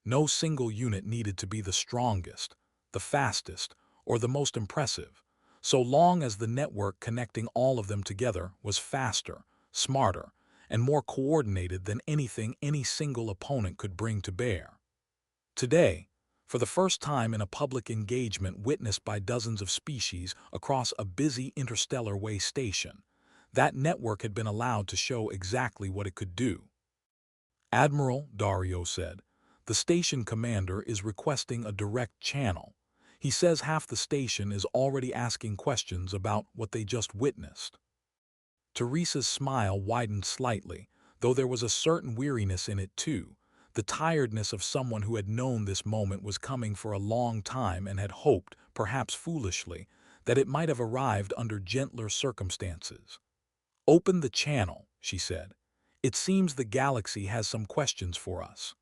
No single unit needed to be the strongest, the fastest, or the most impressive, so long as the network connecting all of them together was faster, smarter, and more coordinated than anything any single opponent could bring to bear. Today, for the first time in a public engagement witnessed by dozens of species across a busy interstellar way station, that network had been allowed to show exactly what it could do. "Admiral," Dario said, "the station commander is requesting a direct channel. He says half the station is already asking questions about what they just witnessed." Teresa's smile widened slightly, though there was a certain weariness in it too, the tiredness of someone who had known this moment was coming for a long time and had hoped, perhaps foolishly, that it might have arrived under gentler circumstances. "Open the channel," she said. "It seems the galaxy has some questions for us."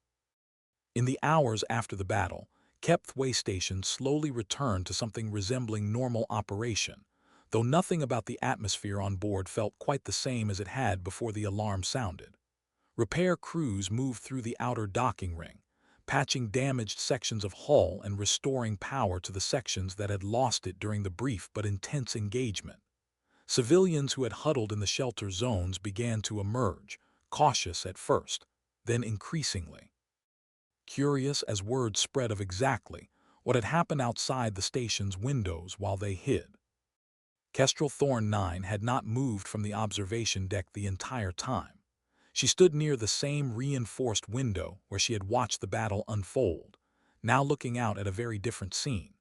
In the hours after the battle, Keptth Way Station slowly returned to something resembling normal operation, though nothing about the atmosphere on board felt quite the same as it had before the alarm sounded. Repair crews moved through the outer docking ring, patching damaged sections of hull and restoring power to the sections that had lost it during the brief but intense engagement. Civilians who had huddled in the shelter zones began to emerge, cautious at first, then increasingly curious as word spread of exactly what had happened outside the station's windows while they hid. Kestrel Thorn 9 had not moved from the observation deck the entire time. She stood near the same reinforced window where she had watched the battle unfold, now looking out at a very different scene.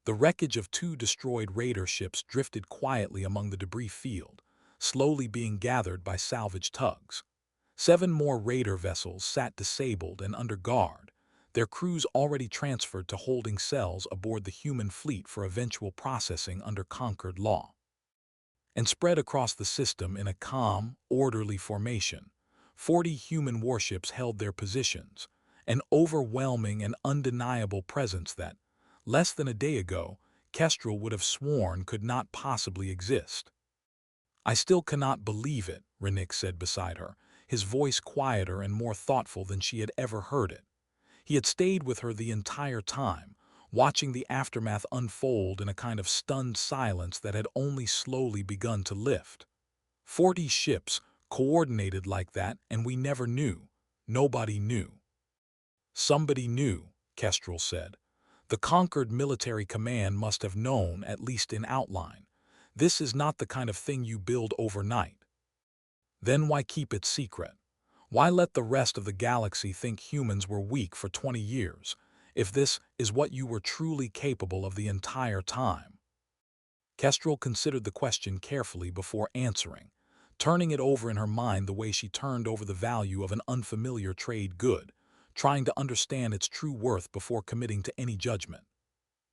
The wreckage of 2 destroyed raider ships drifted quietly among the debris field, slowly being gathered by salvage tugs. 7 more raider vessels sat disabled and under guard, their crews already transferred to holding cells aboard the human fleet for eventual processing under Concord law. And spread across the system in a calm, orderly formation, 40 human warships held their positions, an overwhelming and undeniable presence that, less than a day ago, Kestrel would have sworn could not possibly exist. "I still cannot believe it," Rennick said beside her, his voice quieter and more thoughtful than she had ever heard it. He had stayed with her the entire time, watching the aftermath unfold in a kind of stunned silence that had only slowly begun to lift. 40 ships, coordinated like that, and we never knew. Nobody knew. "Somebody knew," Kestrel said. "The Concord Military Command must have known, at least in outline. This is not the kind of thing you build overnight." "Then why keep it secret? Why let the rest of the galaxy think humans were weak for 20 years, if this is what you were truly capable of the entire time?" Kestrel considered the question carefully before answering, turning it over in her mind the way she turned over the value of an unfamiliar trade good, trying to understand its true worth before committing to any judgment.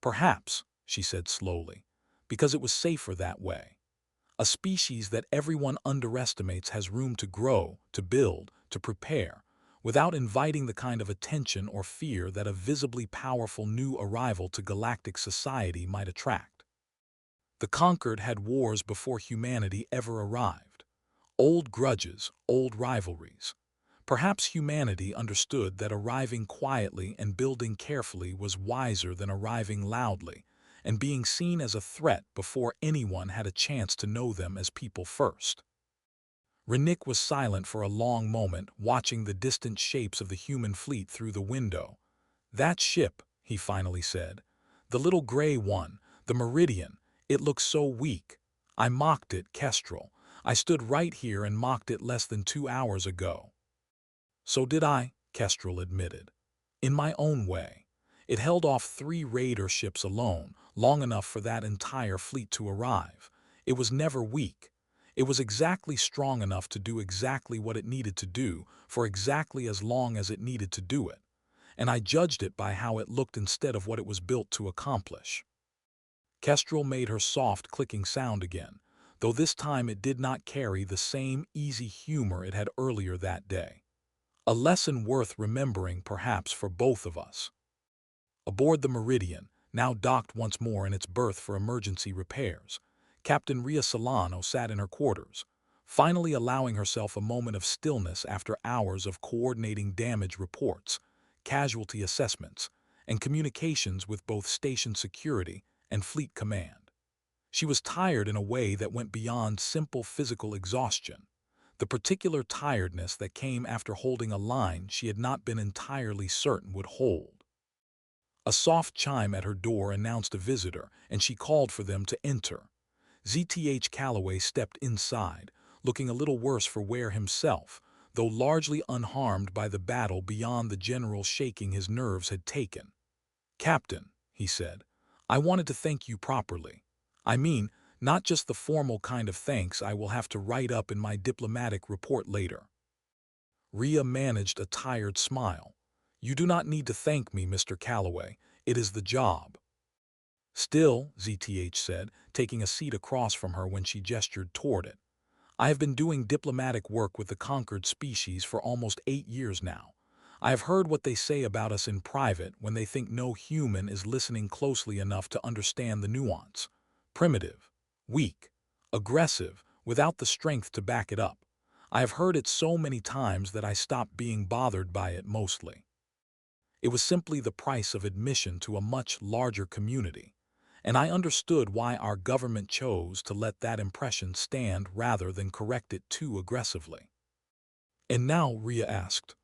"Perhaps," she said slowly, "because it was safer that way. A species that everyone underestimates has room to grow, to build, to prepare, without inviting the kind of attention or fear that a visibly powerful new arrival to galactic society might attract. The Concord had wars before humanity ever arrived. Old grudges, old rivalries. Perhaps humanity understood that arriving quietly and building carefully was wiser than arriving loudly and being seen as a threat before anyone had a chance to know them as people first. Renick was silent for a long moment, watching the distant shapes of the human fleet through the window. "That ship," he finally said. "The little gray one, the Meridian, it looks so weak. I mocked it, Kestrel. I stood right here and mocked it less than 2 hours ago." "So did I," Kestrel admitted. "In my own way. It held off 3 raider ships alone, long enough for that entire fleet to arrive. It was never weak. It was exactly strong enough to do exactly what it needed to do for exactly as long as it needed to do it. And I judged it by how it looked instead of what it was built to accomplish." Kestrel made her soft clicking sound again, though this time it did not carry the same easy humor it had earlier that day. A lesson worth remembering perhaps for both of us. Aboard the Meridian, now docked once more in its berth for emergency repairs, Captain Ria Solano sat in her quarters, finally allowing herself a moment of stillness after hours of coordinating damage reports, casualty assessments, and communications with both station security and fleet command. She was tired in a way that went beyond simple physical exhaustion, the particular tiredness that came after holding a line she had not been entirely certain would hold. A soft chime at her door announced a visitor, and she called for them to enter. ZTH Calloway stepped inside, looking a little worse for wear himself, though largely unharmed by the battle beyond the general shaking his nerves had taken. "Captain," he said, "I wanted to thank you properly. I mean, not just the formal kind of thanks I will have to write up in my diplomatic report later." Ria managed a tired smile. "You do not need to thank me, Mr. Calloway. It is the job." "Still," ZTH said, taking a seat across from her when she gestured toward it, "I have been doing diplomatic work with the conquered species for almost 8 years now. I have heard what they say about us in private when they think no human is listening closely enough to understand the nuance. Primitive, weak, aggressive, without the strength to back it up. I have heard it so many times that I stopped being bothered by it mostly. It was simply the price of admission to a much larger community, and I understood why our government chose to let that impression stand rather than correct it too aggressively." "And now?" Ria asked.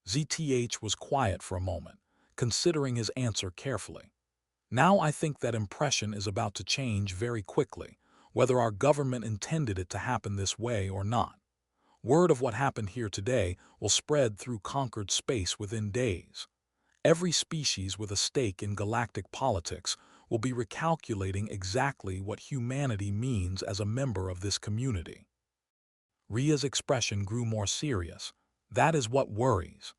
ZTH was quiet for a moment, considering his answer carefully. "Now I think that impression is about to change very quickly, whether our government intended it to happen this way or not. Word of what happened here today will spread through conquered space within days. Every species with a stake in galactic politics will be recalculating exactly what humanity means as a member of this community." Ria's expression grew more serious. "That is what worries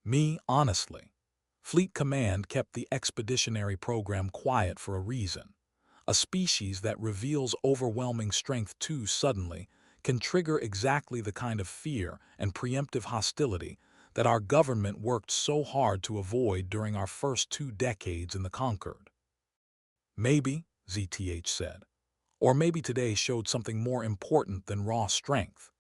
me, honestly. Fleet Command kept the expeditionary program quiet for a reason. A species that reveals overwhelming strength too suddenly can trigger exactly the kind of fear and preemptive hostility that our government worked so hard to avoid during our first 2 decades in the Concord." "Maybe," ZTH said. "Or maybe today showed something more important than raw strength.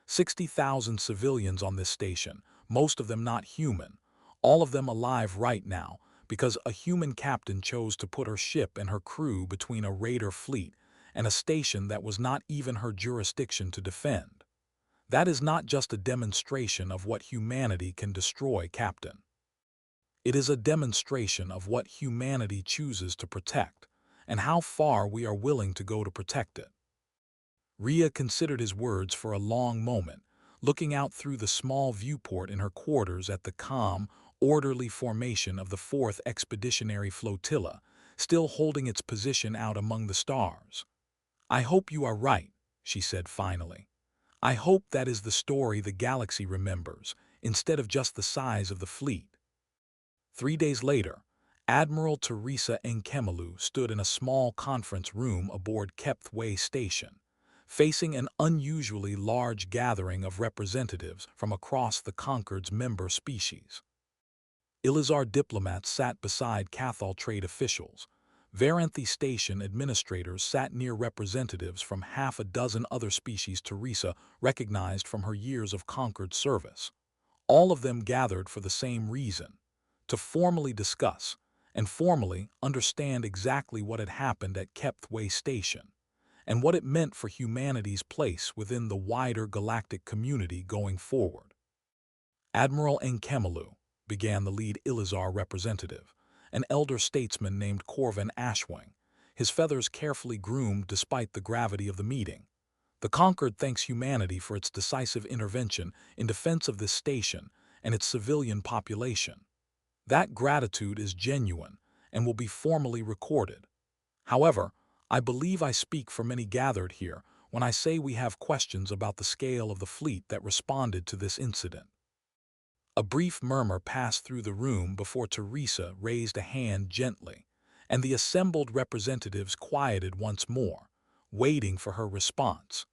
60,000 civilians on this station, most of them not human, all of them alive right now because a human captain chose to put her ship and her crew between a raider fleet and a station that was not even her jurisdiction to defend. That is not just a demonstration of what humanity can destroy, Captain. It is a demonstration of what humanity chooses to protect and how far we are willing to go to protect it." Ria considered his words for a long moment, looking out through the small viewport in her quarters at the calm, orderly formation of the 4th Expeditionary Flotilla, still holding its position out among the stars. "I hope you are right," she said finally. "I hope that is the story the galaxy remembers, instead of just the size of the fleet." 3 days later, Admiral Teresa Nkemelu stood in a small conference room aboard Keptth Way Station, facing an unusually large gathering of representatives from across the Concord's member species. Ilizar diplomats sat beside Cathal trade officials. Varanthi Station administrators sat near representatives from half a dozen other species Teresa recognized from her years of Concord service. All of them gathered for the same reason: to formally discuss and formally understand exactly what had happened at Keptth Way Station and what it meant for humanity's place within the wider galactic community going forward. Admiral Nkemelu, began the lead Ilizar representative, an elder statesman named Corvin Ashwing, his feathers carefully groomed despite the gravity of the meeting. The Concord thanks humanity for its decisive intervention in defense of this station and its civilian population. That gratitude is genuine and will be formally recorded. However, I believe I speak for many gathered here when I say we have questions about the scale of the fleet that responded to this incident. A brief murmur passed through the room before Teresa raised a hand gently, and the assembled representatives quieted once more, waiting for her response.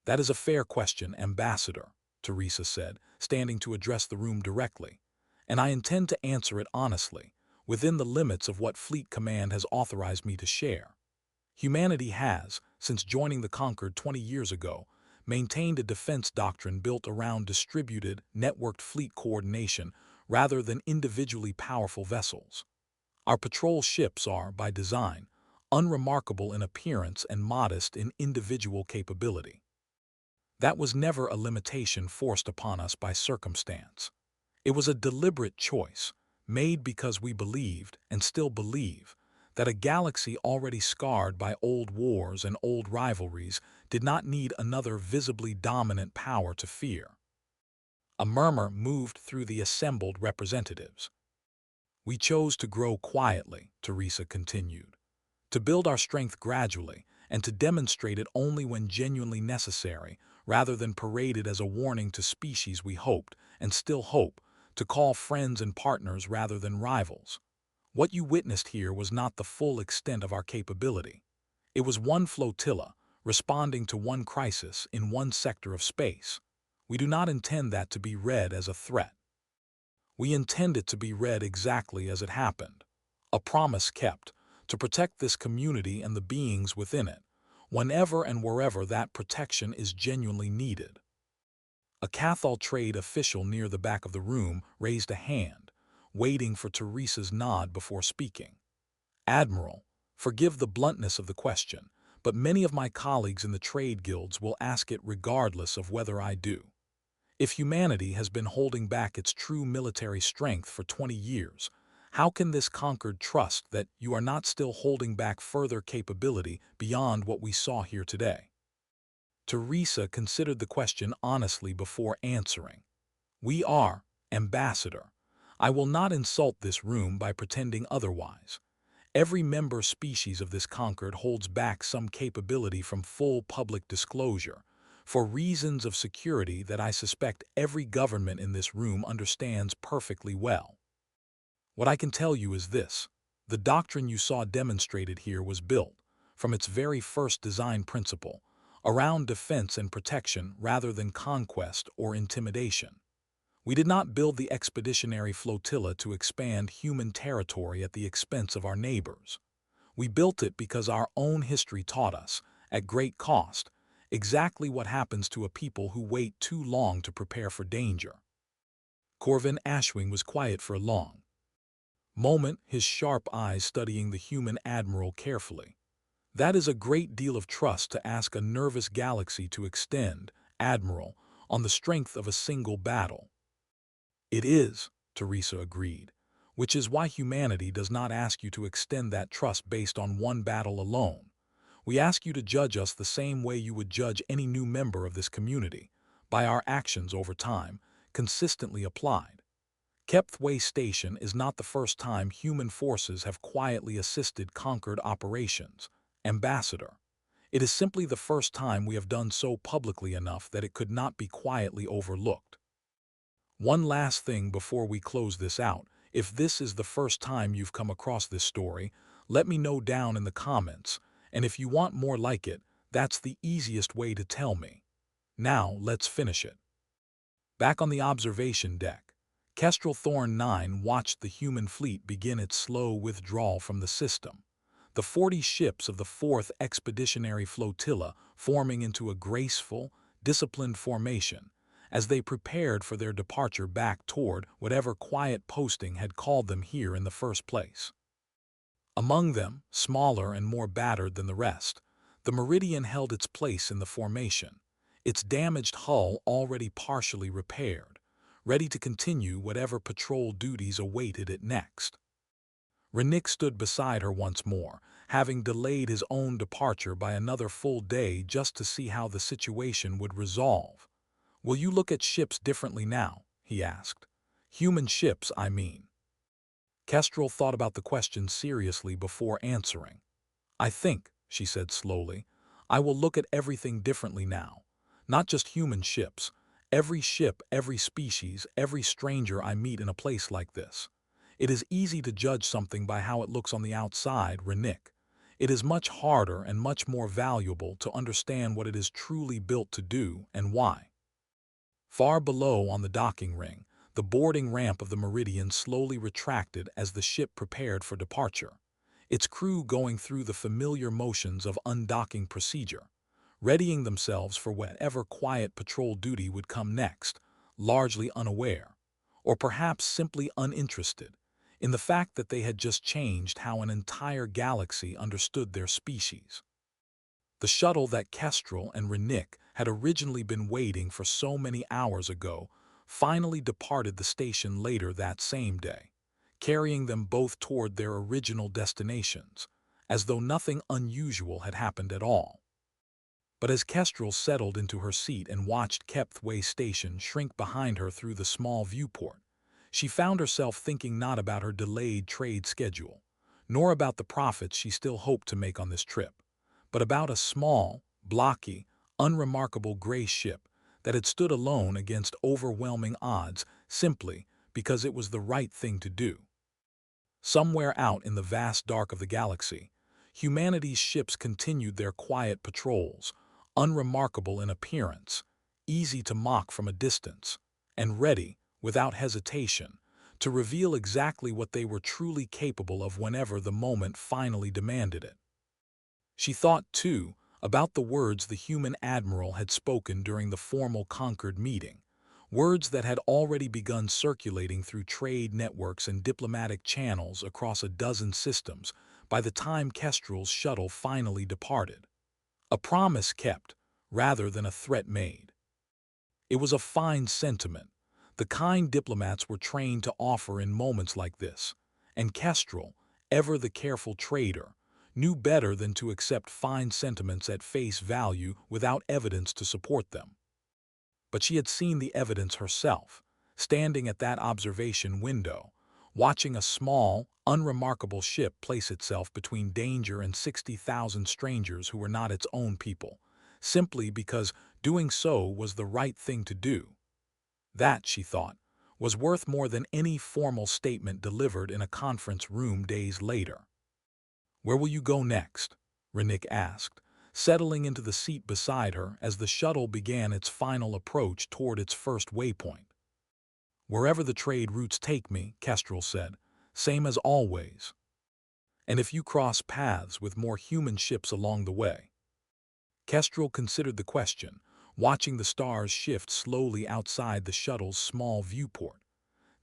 "That is a fair question, Ambassador," Teresa said, standing to address the room directly, "and I intend to answer it honestly, within the limits of what Fleet Command has authorized me to share. Humanity has, since joining the Concord 20 years ago, maintained a defense doctrine built around distributed, networked fleet coordination rather than individually powerful vessels. Our patrol ships are, by design, unremarkable in appearance and modest in individual capability. That was never a limitation forced upon us by circumstance. It was a deliberate choice, made because we believed, and still believe, that a galaxy already scarred by old wars and old rivalries did not need another visibly dominant power to fear." A murmur moved through the assembled representatives. "We chose to grow quietly," Teresa continued, "to build our strength gradually and to demonstrate it only when genuinely necessary, rather than parade it as a warning to species we hoped, and still hope, to call friends and partners rather than rivals. What you witnessed here was not the full extent of our capability. It was one flotilla, responding to one crisis in one sector of space. We do not intend that to be read as a threat. We intend it to be read exactly as it happened: a promise kept, to protect this community and the beings within it, whenever and wherever that protection is genuinely needed." A Cathal trade official near the back of the room raised a hand, waiting for Teresa's nod before speaking. "Admiral, forgive the bluntness of the question, but many of my colleagues in the trade guilds will ask it regardless of whether I do. If humanity has been holding back its true military strength for 20 years, how can this Concord trust that you are not still holding back further capability beyond what we saw here today?" Teresa considered the question honestly before answering. "We are, Ambassador. I will not insult this room by pretending otherwise. Every member species of this Concord holds back some capability from full public disclosure, for reasons of security that I suspect every government in this room understands perfectly well. What I can tell you is this: the doctrine you saw demonstrated here was built, from its very first design principle, around defense and protection rather than conquest or intimidation. We did not build the expeditionary flotilla to expand human territory at the expense of our neighbors. We built it because our own history taught us, at great cost, exactly what happens to a people who wait too long to prepare for danger." Corvin Ashwing was quiet for a long moment, his sharp eyes studying the human admiral carefully. "That is a great deal of trust to ask a nervous galaxy to extend, Admiral, on the strength of a single battle." "It is," Teresa agreed, "which is why humanity does not ask you to extend that trust based on one battle alone. We ask you to judge us the same way you would judge any new member of this community, by our actions over time, consistently applied. Keptth Way Station is not the first time human forces have quietly assisted Concord operations, Ambassador. It is simply the first time we have done so publicly enough that it could not be quietly overlooked. One last thing before we close this out: if this is the first time you've come across this story, let me know down in the comments, and if you want more like it, That's the easiest way to tell me. Now, let's finish it. Back on the observation deck, Kestrel Thorn 9 watched the human fleet begin its slow withdrawal from the system. The 40 ships of the 4th Expeditionary Flotilla forming into a graceful, disciplined formation as they prepared for their departure back toward whatever quiet posting had called them here in the first place. Among them, smaller and more battered than the rest, the Meridian held its place in the formation, its damaged hull already partially repaired, ready to continue whatever patrol duties awaited it next. Renick stood beside her once more, having delayed his own departure by another full day just to see how the situation would resolve. "Will you look at ships differently now?" he asked. "Human ships, I mean." Kestrel thought about the question seriously before answering. "I think," she said slowly, "I will look at everything differently now. Not just human ships. Every ship, every species, every stranger I meet in a place like this. It is easy to judge something by how it looks on the outside, Renick. It is much harder and much more valuable to understand what it is truly built to do and why." Far below on the docking ring, the boarding ramp of the Meridian slowly retracted as the ship prepared for departure, its crew going through the familiar motions of undocking procedure, readying themselves for whatever quiet patrol duty would come next, largely unaware, or perhaps simply uninterested, in the fact that they had just changed how an entire galaxy understood their species. The shuttle that Kestrel and Renick had originally been waiting for so many hours ago finally departed the station later that same day, carrying them both toward their original destinations, as though nothing unusual had happened at all. But as Kestrel settled into her seat and watched Keptth Way Station shrink behind her through the small viewport, she found herself thinking not about her delayed trade schedule, nor about the profits she still hoped to make on this trip, but about a small, blocky, unremarkable gray ship that had stood alone against overwhelming odds simply because it was the right thing to do. Somewhere out in the vast dark of the galaxy, humanity's ships continued their quiet patrols, unremarkable in appearance, easy to mock from a distance, and ready, without hesitation, to reveal exactly what they were truly capable of whenever the moment finally demanded it. She thought, too, about the words the human admiral had spoken during the formal Concord meeting, words that had already begun circulating through trade networks and diplomatic channels across a dozen systems by the time Kestrel's shuttle finally departed. A promise kept, rather than a threat made. It was a fine sentiment, the kind diplomats were trained to offer in moments like this, and Kestrel, ever the careful trader, knew better than to accept fine sentiments at face value without evidence to support them. But she had seen the evidence herself, standing at that observation window, watching a small, unremarkable ship place itself between danger and 60,000 strangers who were not its own people, simply because doing so was the right thing to do. That, she thought, was worth more than any formal statement delivered in a conference room days later. "Where will you go next?" Renick asked, settling into the seat beside her as the shuttle began its final approach toward its first waypoint. "Wherever the trade routes take me," Kestrel said, "same as always. And if you cross paths with more human ships along the way." Kestrel considered the question, watching the stars shift slowly outside the shuttle's small viewport.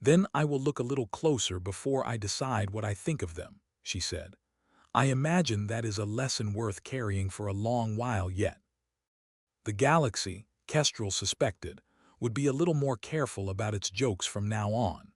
"Then I will look a little closer before I decide what I think of them," she said. "I imagine that is a lesson worth carrying for a long while yet." The galaxy, Kestrel suspected, would be a little more careful about its jokes from now on.